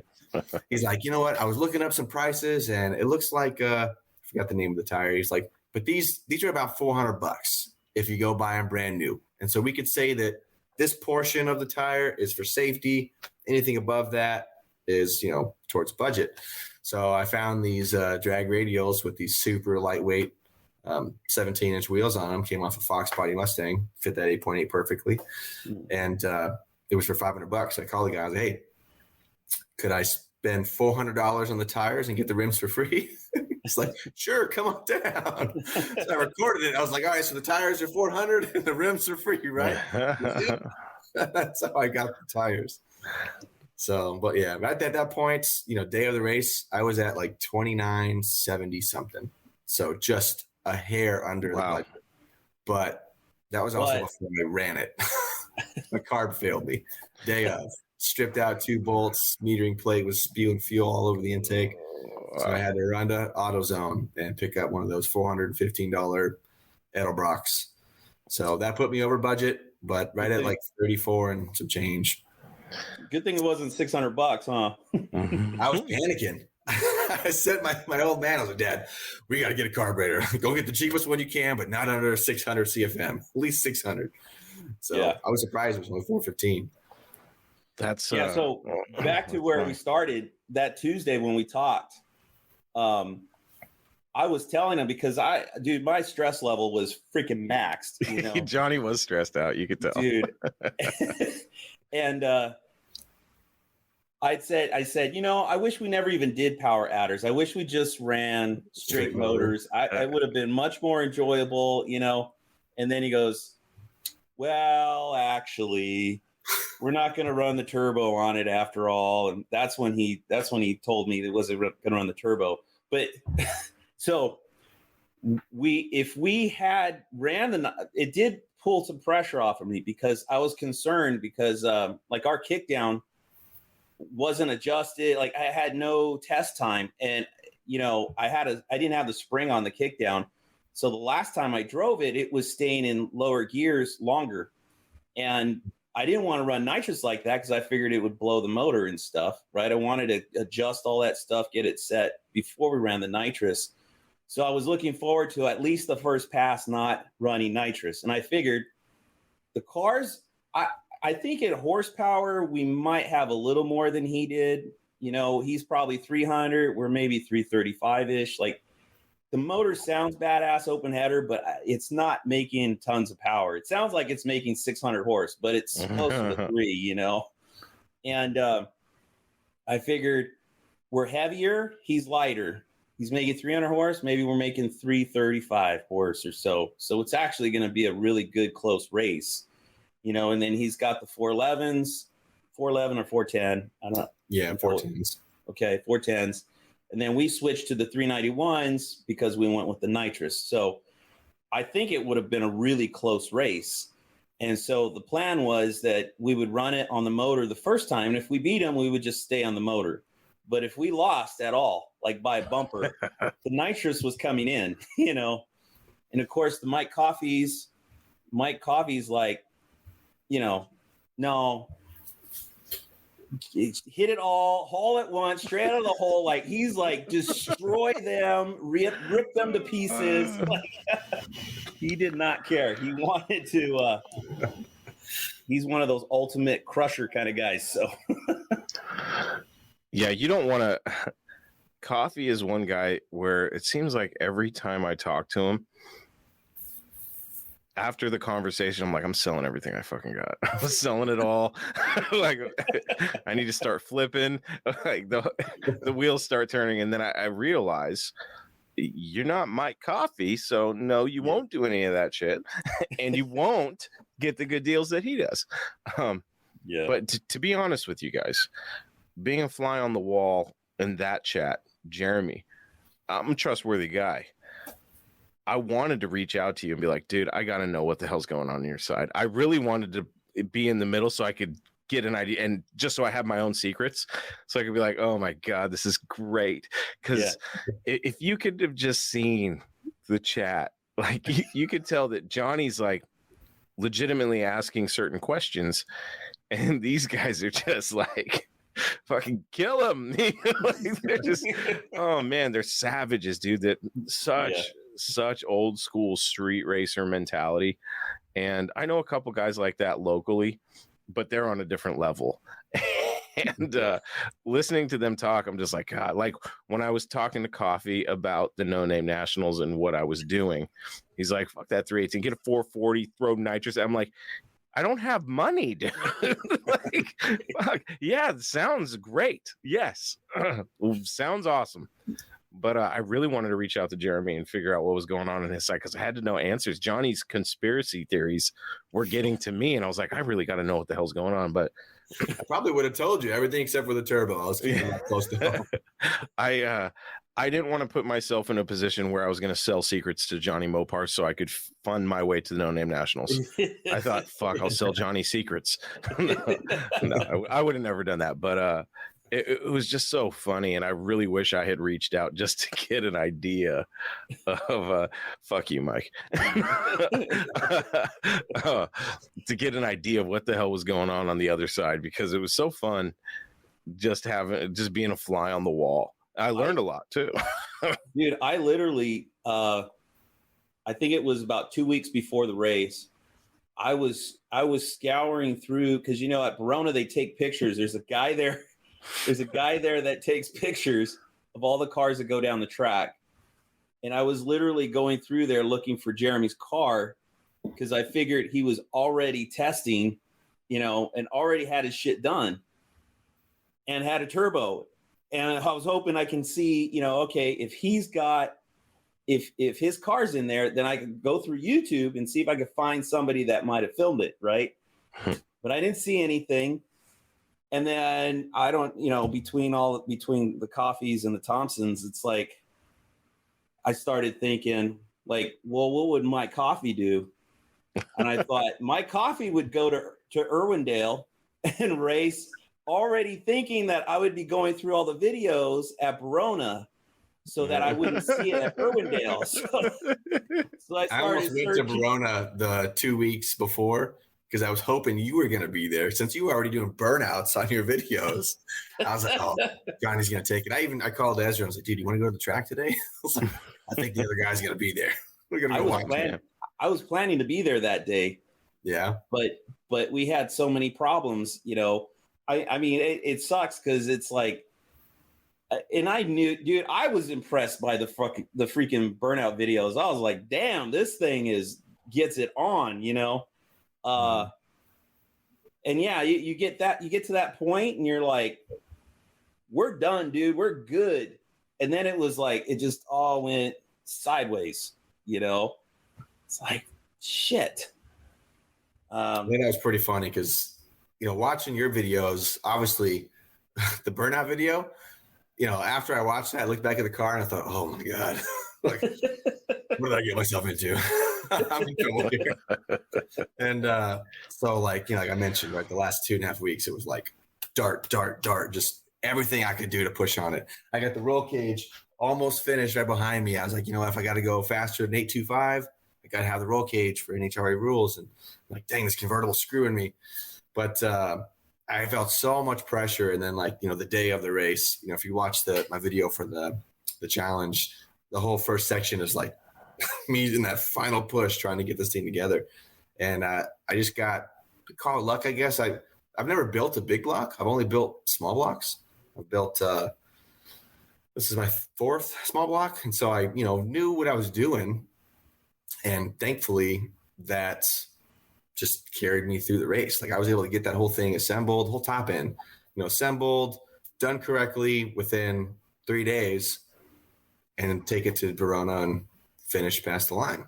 He's like, you know what? I was looking up some prices, and it looks like I forgot the name of the tire. He's like, but these are about $400 if you go buy them brand new. And so we could say that this portion of the tire is for safety. Anything above that is, towards budget. So I found these drag radials with these super lightweight 17-inch wheels on them. Came off a Fox Body Mustang, fit that 8.8 perfectly, and it was for $500. I called the guy. I was like, hey, could I spend $400 on the tires and get the rims for free? He's like, sure, come on down. So I recorded it. I was like, all right, so the tires are $400 and the rims are free, right? That's how I got the tires. So, but yeah, at that point, day of the race, I was at like 29.70 something. So just a hair under the budget. But that was also before I ran it. My carb failed me. Day of. Stripped out 2 bolts, metering plate was spewing fuel all over the intake. So I had to run to AutoZone and pick up one of those $415 Edelbrocks. So that put me over budget, but right at like 34 and some change. Good thing it wasn't $600, huh? I was panicking. I said my old man, I was like, Dad, we got to get a carburetor. Go get the cheapest one you can, but not under 600 CFM, at least 600. So I was surprised it was only 415. That's so back to where we started that Tuesday when we talked. I was telling him because my stress level was freaking maxed. Johnny was stressed out. You could tell, dude. And I said, I wish we never even did power adders. I wish we just ran straight motors. I would have been much more enjoyable, And then he goes, well, actually, we're not going to run the turbo on it after all. And that's when he told me it wasn't going to run the turbo. But so if we had ran it did pull some pressure off of me, because I was concerned because like our kickdown wasn't adjusted. Like I had no test time, and I didn't have the spring on the kickdown. So the last time I drove it, it was staying in lower gears longer. And I didn't want to run nitrous like that because I figured it would blow the motor and stuff, right? I wanted to adjust all that stuff, get it set before we ran the nitrous. So I was looking forward to at least the first pass not running nitrous. And I figured the cars I think in horsepower, we might have a little more than he did. You know, he's probably 300. We're maybe 335-ish. Like, the motor sounds badass open header, but it's not making tons of power. It sounds like it's making 600 horse, but it's closer to 3, you know? And I figured we're heavier, he's lighter. He's making 300 horse. Maybe we're making 335 horse or so. So it's actually going to be a really good close race, you know. And then he's got the 411s, 411 or 410. I don't know. Yeah, 410s. Okay, 410s. And then we switched to the 391s because we went with the nitrous. So I think it would have been a really close race. And so the plan was that we would run it on the motor the first time. And if we beat him, we would just stay on the motor. But if we lost at all, like by a bumper, the nitrous was coming in, you know. And of course, the Mike Coffey's like, you know, no, hit it all at once, straight out of the hole. Like, he's like, destroy them, rip them to pieces. Like, he did not care. He wanted to. He's one of those ultimate crusher kind of guys. So. Yeah, you don't want to. Coffee is one guy where it seems like every time I talk to him, after the conversation, I'm like, I'm selling everything I fucking got. I'm selling it all. Like, I need to start flipping. Like, the wheels start turning, and then I realize you're not Mike Coffey, so no, you won't do any of that shit, and you won't get the good deals that he does. Yeah. But to be honest with you guys, being a fly on the wall in that chat, Jeremy, I'm a trustworthy guy. I wanted to reach out to you and be like, dude, I got to know what the hell's going on your side. I really wanted to be in the middle so I could get an idea, and just so I have my own secrets, so I could be like, oh my God, this is great. Because if you could have just seen the chat, like, you could tell that Johnny's like legitimately asking certain questions, and these guys are just like, fucking kill them. Like, they're just, oh man, they're savages, dude. That such old school street racer mentality. And I know a couple guys like that locally, but they're on a different level. And listening to them talk, I'm just like, God. Like, when I was talking to Coffee about the No Name Nationals and what I was doing, he's like, fuck that 318, get a 440, throw nitrous. I'm like, I don't have money, dude. Like, fuck. Yeah, it sounds great. Yes. Sounds awesome. But I really wanted to reach out to Jeremy and figure out what was going on in his side, because I had to know answers. Johnny's conspiracy theories were getting to me, and I was like, I really got to know what the hell's going on. But I probably would have told you everything except for the turbo. I was keeping that close to home. I didn't want to put myself in a position where I was going to sell secrets to Johnny Mopar so I could fund my way to the No Name Nationals. I thought, fuck, I'll sell Johnny secrets. No, I would have never done that. But it was just so funny, and I really wish I had reached out just to get an idea of fuck you, Mike. To get an idea of what the hell was going on the other side, because it was so fun just being a fly on the wall. I learned a lot too. Dude, I literally I think it was about 2 weeks before the race. I was scouring through, because, you know, at Verona they take pictures. There's a guy there that takes pictures of all the cars that go down the track. And I was literally going through there looking for Jeremy's car, because I figured he was already testing, you know, and already had his shit done and had a turbo. And I was hoping I can see, you know, okay, if his car's in there, then I could go through YouTube and see if I could find somebody that might have filmed it, right? But I didn't see anything. And then I don't, you know, between the Coffeys and the Thompsons, it's like I started thinking, like, well, what would Mike Coffey do? And I thought Mike Coffey would go to Irwindale and race, already thinking that I would be going through all the videos at Verona so that I wouldn't see it at Irwindale. So I almost went to Verona the 2 weeks before, because I was hoping you were going to be there, since you were already doing burnouts on your videos. I was like, oh, Johnny's going to take it. I called Ezra and I was like, dude, you want to go to the track today? I think the other guy's going to be there. We're going to go watch him. I was planning to be there that day, Yeah. But we had so many problems, you know. I mean, it sucks because it's like, and I knew, dude, I was impressed by the freaking burnout videos. I was like, damn, this thing gets it on, you know. And yeah, you get to that point and you're like, we're done, dude, we're good. And then it was like, it just all went sideways, you know. It's like, shit. I think that was pretty funny because, you know, watching your videos, obviously the burnout video, you know, after I watched that, I looked back at the car and I thought, oh my God, like, what did I get myself into? I'm in trouble here. And so, like, you know, like I mentioned, right, the last 2.5 weeks, it was like dart, just everything I could do to push on it. I got the roll cage almost finished right behind me. I was like, you know, if I got to go faster than 825, I got to have the roll cage for NHRA rules. And I'm like, dang, this convertible screwing me. But I felt so much pressure. And then, like, you know, the day of the race, you know, if you watch my video for the challenge, the whole first section is like me in that final push trying to get this thing together. And I just got, call it luck, I guess. I've never built a big block. I've only built small blocks. I've built this is my 4th small block. And so I, you know, knew what I was doing. And thankfully that just carried me through the race. Like I was able to get that whole thing assembled, the whole top end, you know, assembled, done correctly within 3 days, and take it to Verona and finish past the line.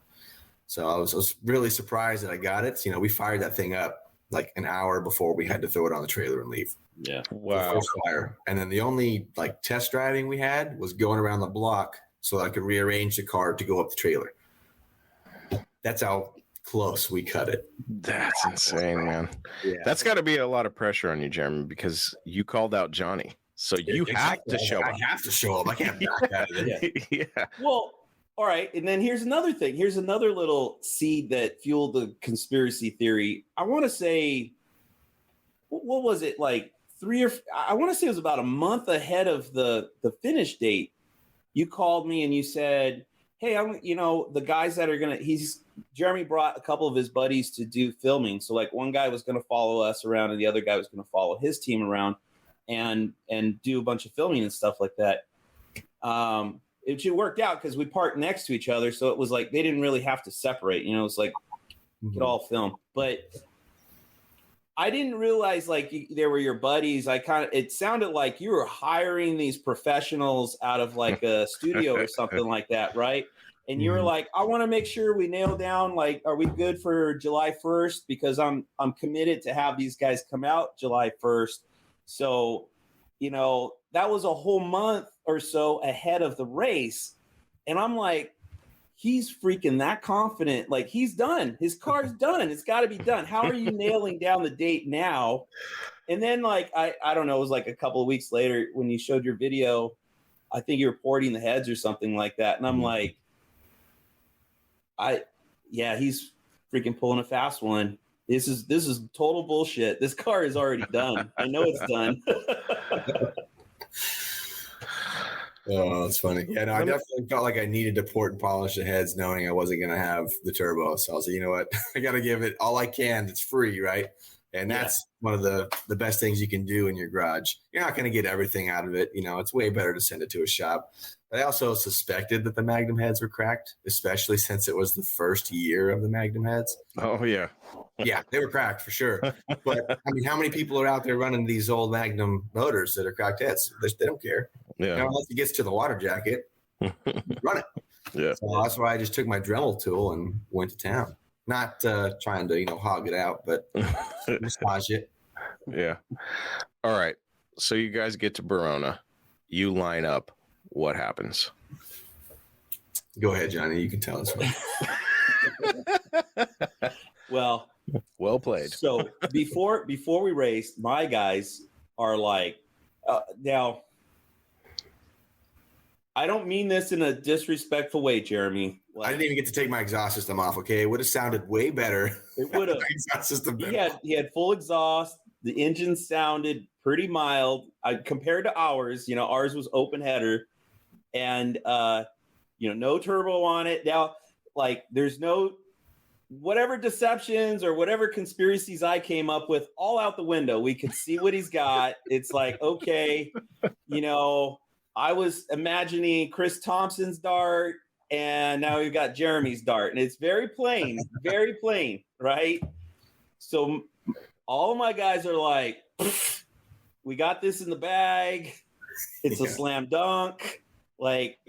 So I was really surprised that I got it. You know, we fired that thing up like an hour before we had to throw it on the trailer and leave. Yeah. Wow. First fire. And then the only like test driving we had was going around the block so I could rearrange the car to go up the trailer. That's how close we cut it. That's insane, man. Yeah. That's got to be a lot of pressure on you, Jeremy, because you called out Johnny. So you have to show up. I have to show up. I can't back out of it. Yeah. Well, all right. And then here's another thing. Here's another little seed that fueled the conspiracy theory. I want to say, what was it, like I want to say it was about a month ahead of the finish date. You called me and you said, hey, you know, the guys that are going to, Jeremy brought a couple of his buddies to do filming. So like one guy was going to follow us around and the other guy was going to follow his team around and do a bunch of filming and stuff like that. It worked out because we parked next to each other. So it was like, they didn't really have to separate, you know, it's like, we could all film. But I didn't realize like they were your buddies. It sounded like you were hiring these professionals out of like a studio or something like that, right? And you were like, I want to make sure we nail down, like, are we good for July 1st? Because I'm committed to have these guys come out July 1st. So, you know, that was a whole month or so ahead of the race. And I'm like, he's freaking that confident. Like, he's done. His car's done. It's got to be done. How are you nailing down the date now? And then, like, I don't know, it was like a couple of weeks later when you showed your video, I think you were porting the heads or something like that. And I'm like, he's freaking pulling a fast one. This is total bullshit. This car is already done. I know it's done. Oh, that's funny. Yeah, no, I definitely felt like I needed to port and polish the heads knowing I wasn't going to have the turbo. So I was like, you know what? I got to give it all I can. It's free, right? And that's one of the best things you can do in your garage. You're not going to get everything out of it. You know, it's way better to send it to a shop. But I also suspected that the Magnum heads were cracked, especially since it was the first year of the Magnum heads. Oh, yeah. Yeah, they were cracked for sure. But, I mean, how many people are out there running these old Magnum motors that are cracked heads? They don't care. Yeah. Now, unless it gets to the water jacket, run it. Yeah. So that's why I just took my Dremel tool and went to town. Not trying to, hog it out, but massage it. Yeah. All right. So you guys get to Verona. You line up. What happens? Go ahead, Johnny. You can tell us. Well played. So before we race, my guys are like, now, I don't mean this in a disrespectful way, Jeremy. Like, I didn't even get to take my exhaust system off. Okay, it would have sounded way better. It would have. Exhaust system. He had full exhaust. The engine sounded pretty mild compared to ours. You know, ours was open header, and no turbo on it. Now, like, there's no whatever deceptions or whatever conspiracies I came up with, all out the window. We could see what he's got. It's like, okay, I was imagining Chris Thompson's dart, and now we've got Jeremy's dart, and it's very plain, right? So all of my guys are like, we got this in the bag. It's a slam dunk. Like,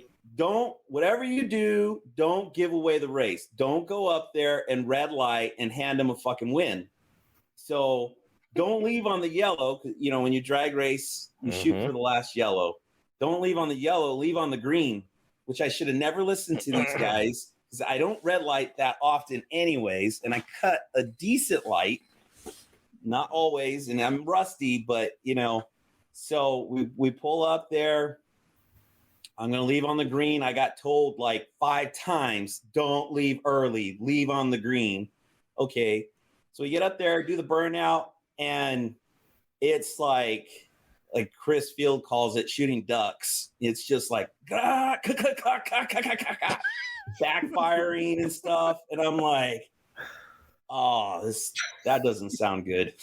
whatever you do, don't give away the race. Don't go up there and red light and hand them a fucking win. So don't leave on the yellow. When you drag race, you shoot for the last yellow. Don't leave on the yellow, leave on the green, which I should have never listened to these guys because I don't red light that often anyways. And I cut a decent light, not always. And I'm rusty, but so we pull up there. I'm going to leave on the green. I got told like 5 times, don't leave early, leave on the green. Okay. So we get up there, do the burnout, and it's like Chris Field calls it shooting ducks. It's just like backfiring and stuff. And I'm like, oh, that doesn't sound good.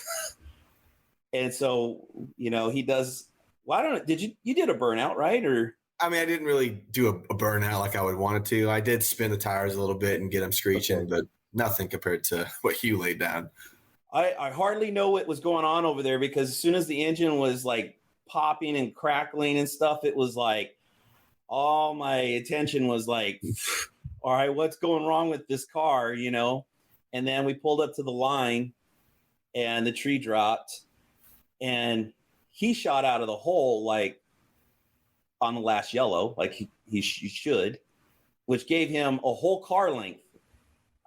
And so, he does, well, I don't know. You did a burnout, right? Or, I mean, I didn't really do a burnout like I would want it to. I did spin the tires a little bit and get them screeching, but nothing compared to what Hugh laid down. I hardly know what was going on over there because as soon as the engine was like popping and crackling and stuff, it was like all my attention was like, all right, what's going wrong with this car, And then we pulled up to the line and the tree dropped and he shot out of the hole like on the last yellow, like he should, which gave him a whole car length.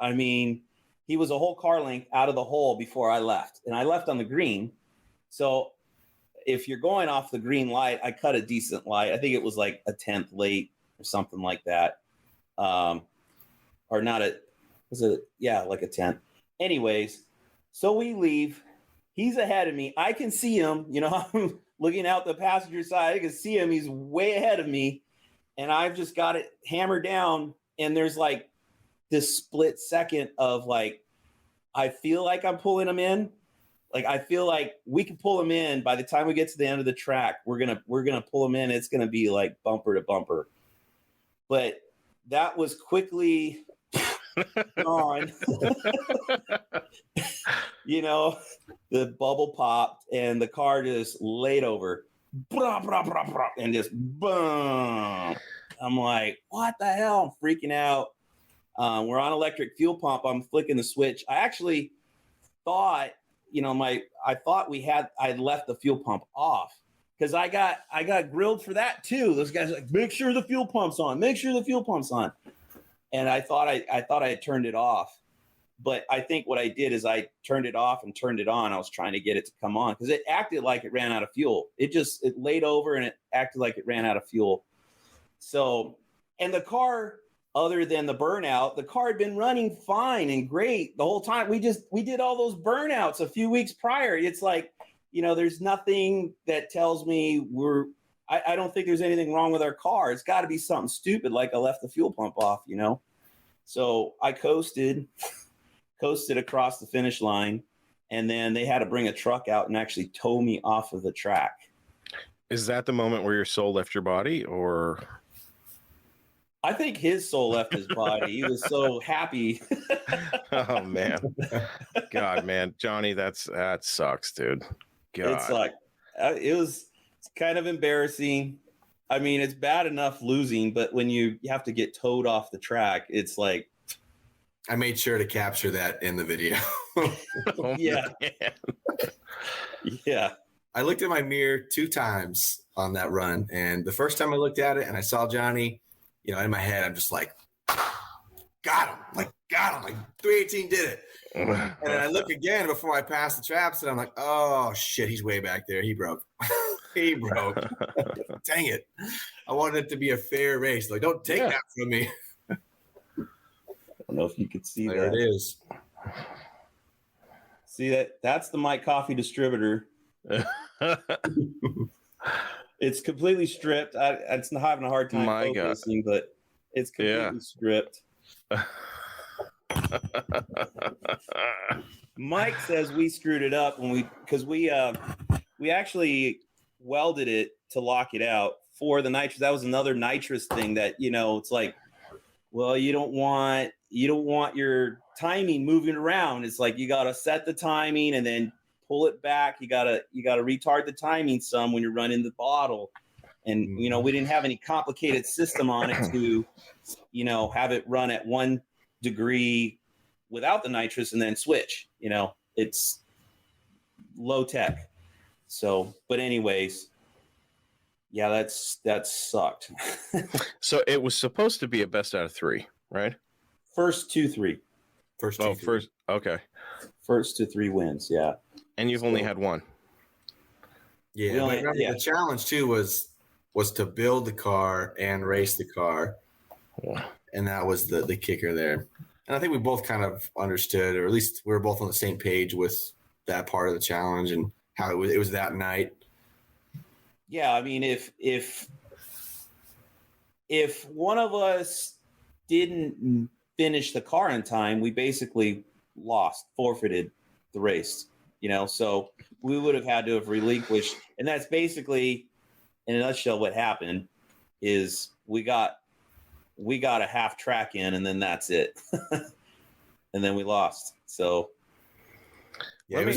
I mean, he was a whole car length out of the hole before I left, and I left on the green. So if you're going off the green light, I cut a decent light. I think it was like a 10th late or something like that. Or not like a 10th. Anyways, so we leave. He's ahead of me. I can see him, I'm looking out the passenger side. I can see him. He's way ahead of me. And I've just got it hammered down. And there's like this split second of like, I feel like I'm pulling him in. Like, I feel like we can pull him in by the time we get to the end of the track. We're going to pull him in. It's going to be like bumper to bumper. But that was quickly gone. The bubble popped and the car just laid over and just boom. I'm like, what the hell? I'm freaking out. We're on electric fuel pump. I'm flicking the switch. I actually thought, I left the fuel pump off because I got grilled for that too. Those guys are like, make sure the fuel pump's on. Make sure the fuel pump's on. And I thought I had turned it off. But I think what I did is I turned it off and turned it on. I was trying to get it to come on because it acted like it ran out of fuel. It laid over and it acted like it ran out of fuel. So, and the car, other than the burnout, the car had been running fine and great the whole time. We did all those burnouts a few weeks prior. It's like, there's nothing that tells me I don't think there's anything wrong with our car. It's got to be something stupid like I left the fuel pump off, So I coasted across the finish line, and then they had to bring a truck out and actually tow me off of the track. Is that the moment where your soul left your body, or? I think his soul left his body. He was so happy. Oh man. God, man. Johnny, that sucks, dude. God. It's like, it's kind of embarrassing. I mean, it's bad enough losing, but when you have to get towed off the track, it's like, I made sure to capture that in the video. Oh, yeah. Yeah. I looked at my mirror 2 times on that run. And the first time I looked at it and I saw Johnny, in my head, I'm just like, got him. Like 318 did it. And then I look again before I pass the traps and I'm like, oh shit, he's way back there. He broke. He broke. Dang it. I wanted it to be a fair race. Like, don't take that from me. I don't know if you could see there that. It is. See that's the Mike Coffee distributor. It's completely stripped. It's having a hard time focusing, but it's completely stripped. Mike says we screwed it up when because we actually welded it to lock it out for the nitrous. That was another nitrous thing that, it's like, well, you don't want your timing moving around. It's like you got to set the timing and then pull it back. You got to retard the timing some when you're running the bottle. And we didn't have any complicated system on it to have it run at 1 degree without the nitrous and then switch. It's low tech. So, but anyways, yeah, that sucked. So it was supposed to be a best out of 3, right? First 2-3. Okay. First to 3 wins, yeah. And you've only had 1. Yeah, but remember, the challenge too was to build the car and race the car, and that was the kicker there. And I think we both kind of understood, or at least we were both on the same page with that part of the challenge and how it was that night. Yeah, I mean, if one of us didn't finish the car in time, we basically forfeited the race. So we would have had to have relinquished, and that's basically, in a nutshell, what happened is we got a half track in, and then that's it. And then we lost. So yeah, it was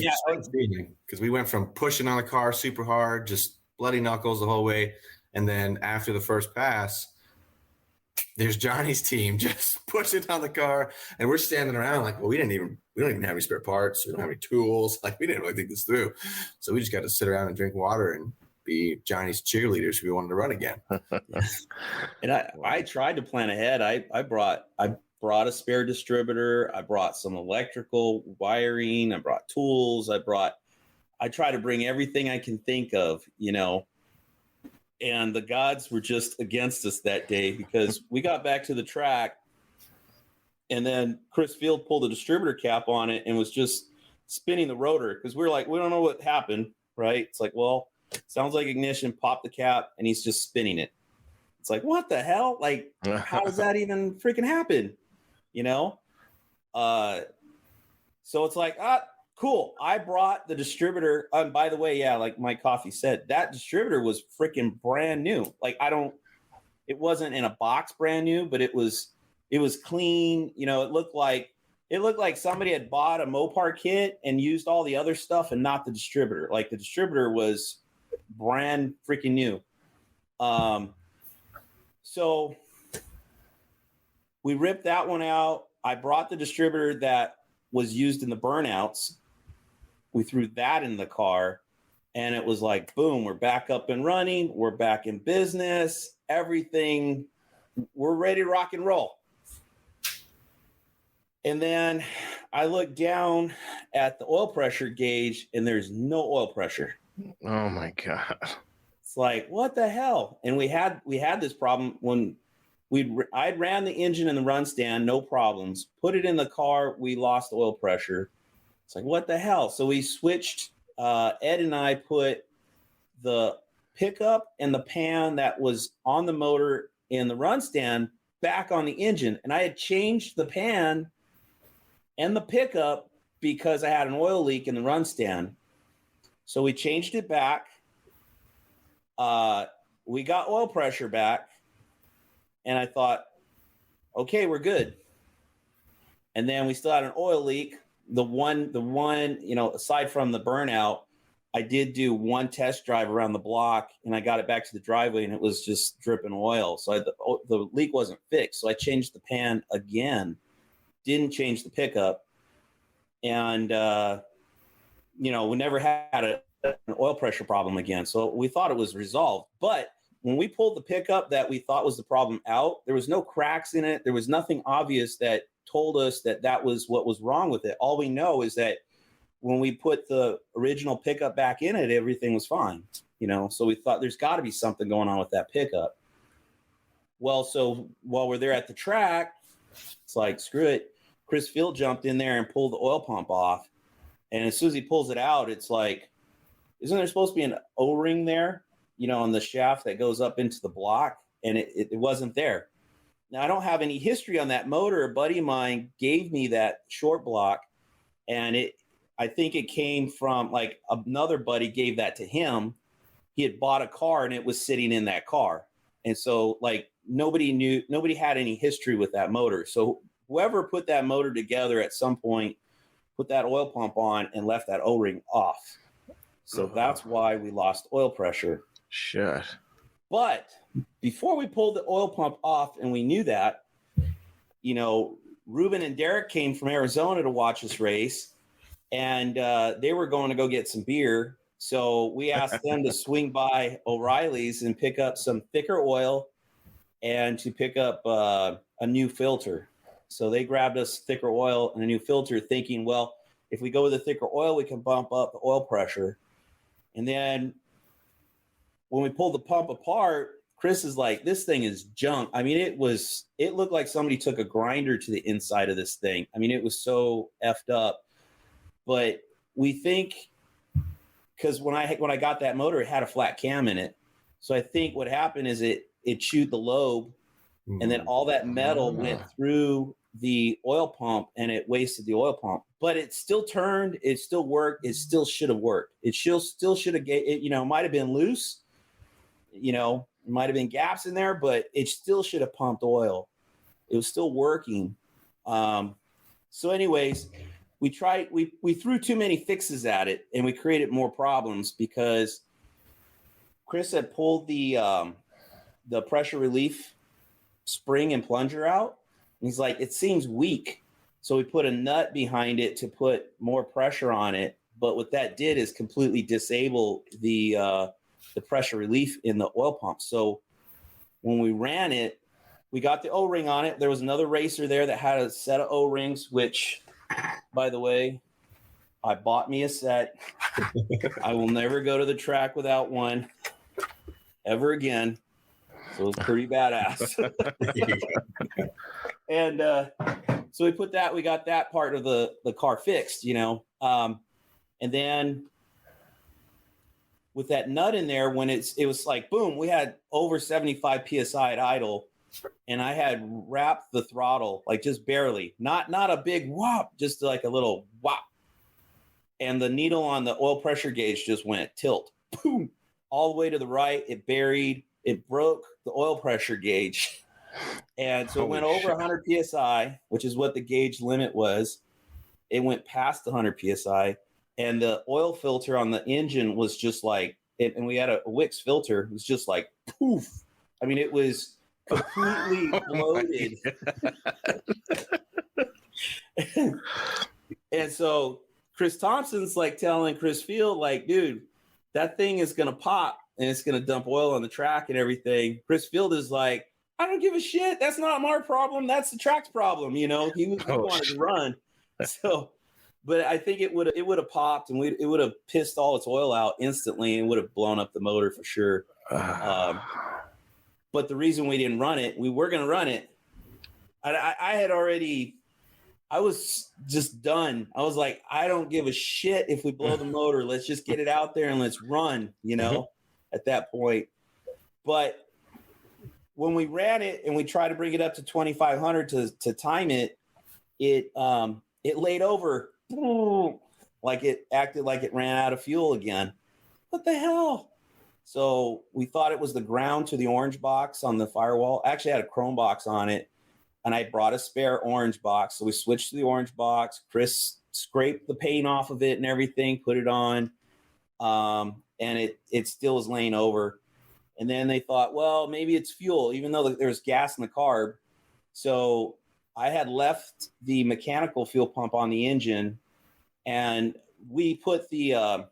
because we went from pushing on the car super hard, just bloody knuckles the whole way, and then after the first pass, there's Johnny's team just pushing on the car, and we're standing around like, well, we don't even have any spare parts, we don't have any tools, like we didn't really think this through, so we just got to sit around and drink water and be Johnny's cheerleaders if we wanted to run again. And I tried to plan ahead. I brought a spare distributor. I brought some electrical wiring. I brought tools. I tried to bring everything I can think of, and the gods were just against us that day because we got back to the track and then Chris Field pulled the distributor cap on it and was just spinning the rotor because we're like, we don't know what happened, right? It's like, well, sounds like ignition, pop the cap, and he's just spinning it. It's like, what the hell? Like, how does that even freaking happen? So it's like, cool. I brought the distributor. By the way, yeah, like Mike Coffey said, that distributor was freaking brand new. Like, it wasn't in a box brand new, but it was clean. It looked like somebody had bought a Mopar kit and used all the other stuff and not the distributor. Like, the distributor was brand freaking new. So we ripped that one out. I brought the distributor that was used in the burnouts. We threw that in the car, and it was like, boom, we're back up and running. We're back in business. Everything, we're ready to rock and roll. And then I look down at the oil pressure gauge, and there's no oil pressure. Oh my God. It's like, what the hell? And we had this problem when I'd ran the engine in the run stand, no problems. Put it in the car, we lost oil pressure. It's like, what the hell? So we switched. Ed and I put the pickup and the pan that was on the motor in the run stand back on the engine. And I had changed the pan and the pickup because I had an oil leak in the run stand. So we changed it back. We got oil pressure back. And I thought, okay, we're good. And then we still had an oil leak. The one, aside from the burnout, I did do one test drive around the block, and I got it back to the driveway, and it was just dripping oil. So the leak wasn't fixed. So I changed the pan again, didn't change the pickup, and we never had an oil pressure problem again. So we thought it was resolved, but when we pulled the pickup that we thought was the problem out, there was no cracks in it. There was nothing obvious that told us that was what was wrong with it. All we know is that when we put the original pickup back in it, everything was fine. So we thought there's got to be something going on with that pickup. Well, so while we're there at the track, it's like, screw it. Chris Field jumped in there and pulled the oil pump off. And as soon as he pulls it out, it's like, isn't there supposed to be an O-ring there, on the shaft that goes up into the block? And it wasn't there. Now, I don't have any history on that motor. A buddy of mine gave me that short block, and I think it came from like another buddy gave that to him. He had bought a car and it was sitting in that car. And so like nobody had any history with that motor. So whoever put that motor together at some point put that oil pump on and left that O-ring off. So that's why we lost oil pressure. Shit. But before we pulled the oil pump off and we knew that, Ruben and Derek came from Arizona to watch us race, and they were going to go get some beer. So we asked them to swing by O'Reilly's and pick up some thicker oil and to pick up a new filter. So they grabbed us thicker oil and a new filter, thinking, well, if we go with a thicker oil, we can bump up the oil pressure. And then when we pulled the pump apart, Chris is like, this thing is junk. I mean, it looked like somebody took a grinder to the inside of this thing. I mean, it was so effed up. But we think, because when I got that motor, it had a flat cam in it. So I think what happened is it chewed the lobe, and then all that metal went through the oil pump and it wasted the oil pump. But it still turned, it still worked, it still should have worked. It still should have, it might have been loose, it might have been gaps in there, but it still should have pumped oil. It was still working. So anyways, we threw too many fixes at it and we created more problems because Chris had pulled the pressure relief spring and plunger out. And he's like, it seems weak. So we put a nut behind it to put more pressure on it. But what that did is completely disable the pressure relief in the oil pump. So when we ran it, we got the O-ring on it. There was another racer there that had a set of O-rings, which, by the way, I bought me a set. I will never go to the track without one ever again. So it was pretty badass. And so we got that part of the car fixed, and then with that nut in there, when it was like, boom, we had over 75 PSI at idle, and I had wrapped the throttle, like just barely, not a big whop, just like a little whop. And the needle on the oil pressure gauge just went tilt, boom, all the way to the right. It buried, it broke the oil pressure gauge. And so it went over 100 PSI, which is what the gauge limit was. It went past 100 PSI, and the oil filter on the engine was just like, and we had a Wix filter. It was just like, poof. I mean, it was completely bloated. And so Chris Thompson's like telling Chris Field, like, dude, that thing is going to pop and it's going to dump oil on the track and everything. Chris Field is like, I don't give a shit. That's not my problem. That's the track's problem. He wanted to run. So, but I think it would have popped and it would have pissed all its oil out instantly and would have blown up the motor for sure. But the reason we didn't run it, we were going to run it. I was just done. I was like, I don't give a shit if we blow the motor. Let's just get it out there and let's run, at that point. But when we ran it and we tried to bring it up to 2,500 to time it, it laid over, like it acted like it ran out of fuel again. What the hell? So we thought it was the ground to the orange box on the firewall. I actually had a chrome box on it, and I brought a spare orange box. So we switched to the orange box. Chris scraped the paint off of it and everything, put it on, and it still was laying over. And then they thought, well, maybe it's fuel, even though there's gas in the carb. So I had left the mechanical fuel pump on the engine, and we put the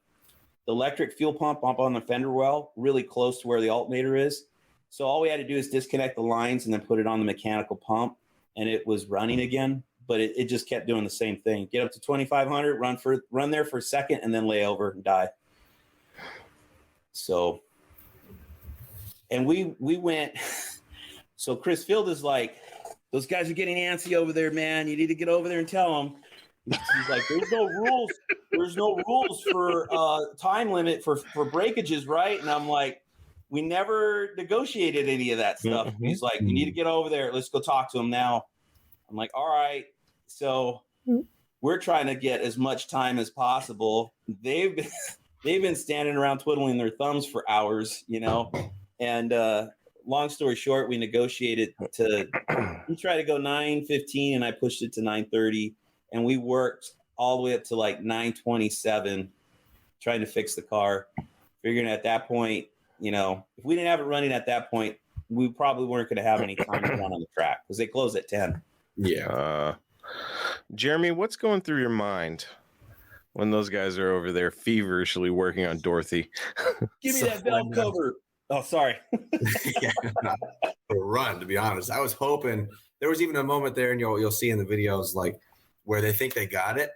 electric fuel pump up on the fender well, really close to where the alternator is. So all we had to do is disconnect the lines and then put it on the mechanical pump, and it was running again. But it just kept doing the same thing. Get up to 2,500, run there for a second, and then lay over and die. So... And we went, so Chris Field is like, those guys are getting antsy over there, man. You need to get over there and tell them. He's like, there's no rules. There's no rules for time limit for breakages, right? And I'm like, we never negotiated any of that stuff. Mhm. He's like, you need to get over there. Let's go talk to him now. I'm like, all right. So we're trying to get as much time as possible. They've been standing around twiddling their thumbs for hours, you know. And long story short, we negotiated to he tried to go 9:15 and I pushed it to 9:30, and we worked all the way up to like 9:27 trying to fix the car, figuring at that point, you know, if we didn't have it running at that point, we probably weren't going to have any time to run on the track because they close at 10. Yeah. Jeremy, what's going through your mind when those guys are over there feverishly working on Dorothy? Give me So that valve when, cover. Oh, sorry. Yeah, a run, to be honest. I was hoping there was even a moment there, and you'll see in the videos, like where they think they got it.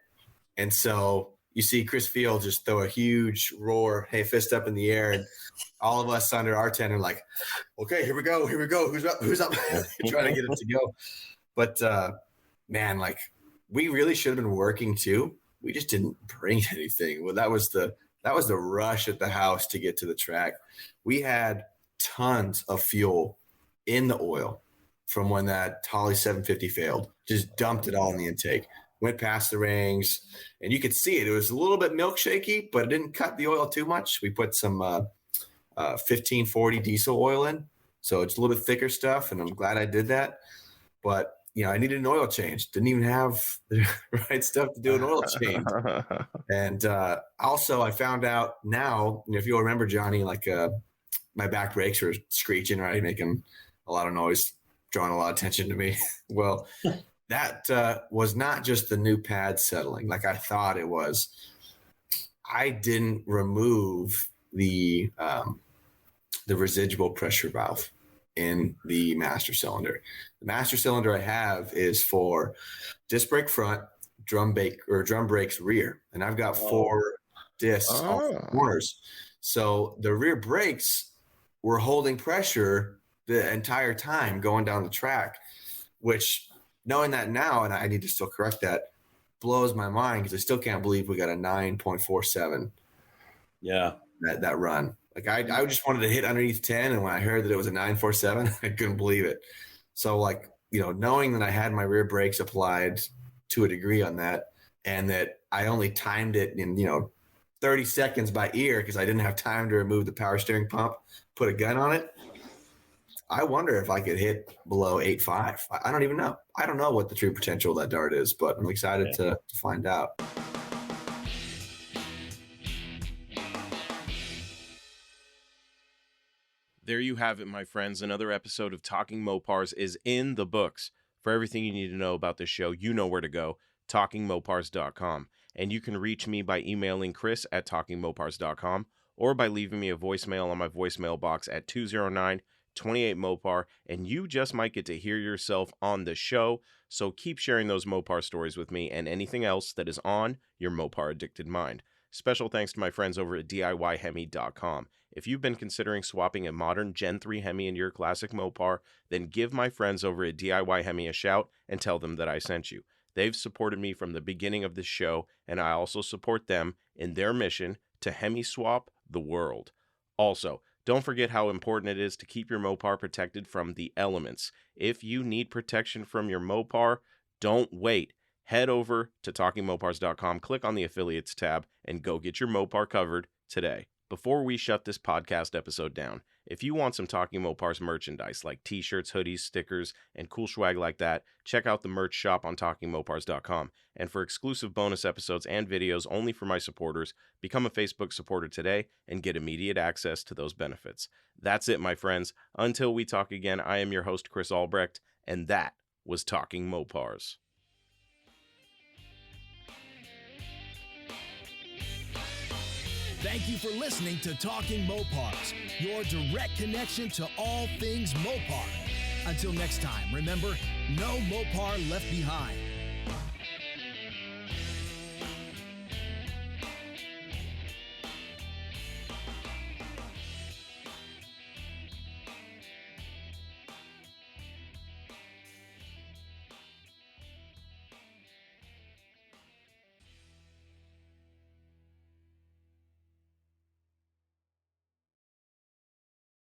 And so you see Chris Field just throw a huge roar, hey, fist up in the air, and all of us under our tent are like, okay, here we go. Who's up? Trying to get it to go. But man, like we really should have been working too. We just didn't bring anything. Well, that was the rush at the house to get to the track. We had tons of fuel in the oil from when that Holley 750 failed. Just dumped it all in the intake. Went past the rings, and you could see it. It was a little bit milkshakey, but it didn't cut the oil too much. We put some 1540 diesel oil in, so it's a little bit thicker stuff, and I'm glad I did that. But you know, I needed an oil change. Didn't even have the right stuff to do an oil change. And also, I found out now, if you'll remember, Johnny, like my back brakes were screeching, right, making a lot of noise, drawing a lot of attention to me. Well, that was not just the new pad settling like I thought it was. I didn't remove the residual pressure valve in the master cylinder. The master cylinder I have is for disc brake front, drum brakes rear, and I've got 4 discs off the corners. So the rear brakes were holding pressure the entire time going down the track, which knowing that now, and I need to still correct that, blows my mind because I still can't believe we got a 9.47. Yeah. That run. Like I just wanted to hit underneath 10, and when I heard that it was a 9.47, I couldn't believe it. So like, you know, knowing that I had my rear brakes applied to a degree on that, and that I only timed it in, you know, 30 seconds by ear because I didn't have time to remove the power steering pump, put a gun on it. I wonder if I could hit below 8.5. I don't even know. I don't know what the true potential of that dart is, but I'm excited to find out. There you have it, my friends. Another episode of Talking Mopars is in the books. For everything you need to know about this show, you know where to go, talkingmopars.com. And you can reach me by emailing chris@talkingmopars.com or by leaving me a voicemail on my voicemail box at 209-28-MOPAR, and you just might get to hear yourself on the show. So keep sharing those Mopar stories with me and anything else that is on your Mopar-addicted mind. Special thanks to my friends over at DIYHemi.com. If you've been considering swapping a modern Gen 3 Hemi in your classic Mopar, then give my friends over at DIY Hemi a shout and tell them that I sent you. They've supported me from the beginning of this show, and I also support them in their mission to Hemi swap the world. Also, don't forget how important it is to keep your Mopar protected from the elements. If you need protection from your Mopar, don't wait. Head over to TalkingMopars.com, click on the Affiliates tab, and go get your Mopar covered today. Before we shut this podcast episode down, if you want some Talking Mopars merchandise like t-shirts, hoodies, stickers, and cool swag like that, check out the merch shop on TalkingMopars.com. And for exclusive bonus episodes and videos only for my supporters, become a Facebook supporter today and get immediate access to those benefits. That's it, my friends. Until we talk again, I am your host, Chris Albrecht, and that was Talking Mopars. Thank you for listening to Talking Mopars, your direct connection to all things Mopar. Until next time, remember, no Mopar left behind.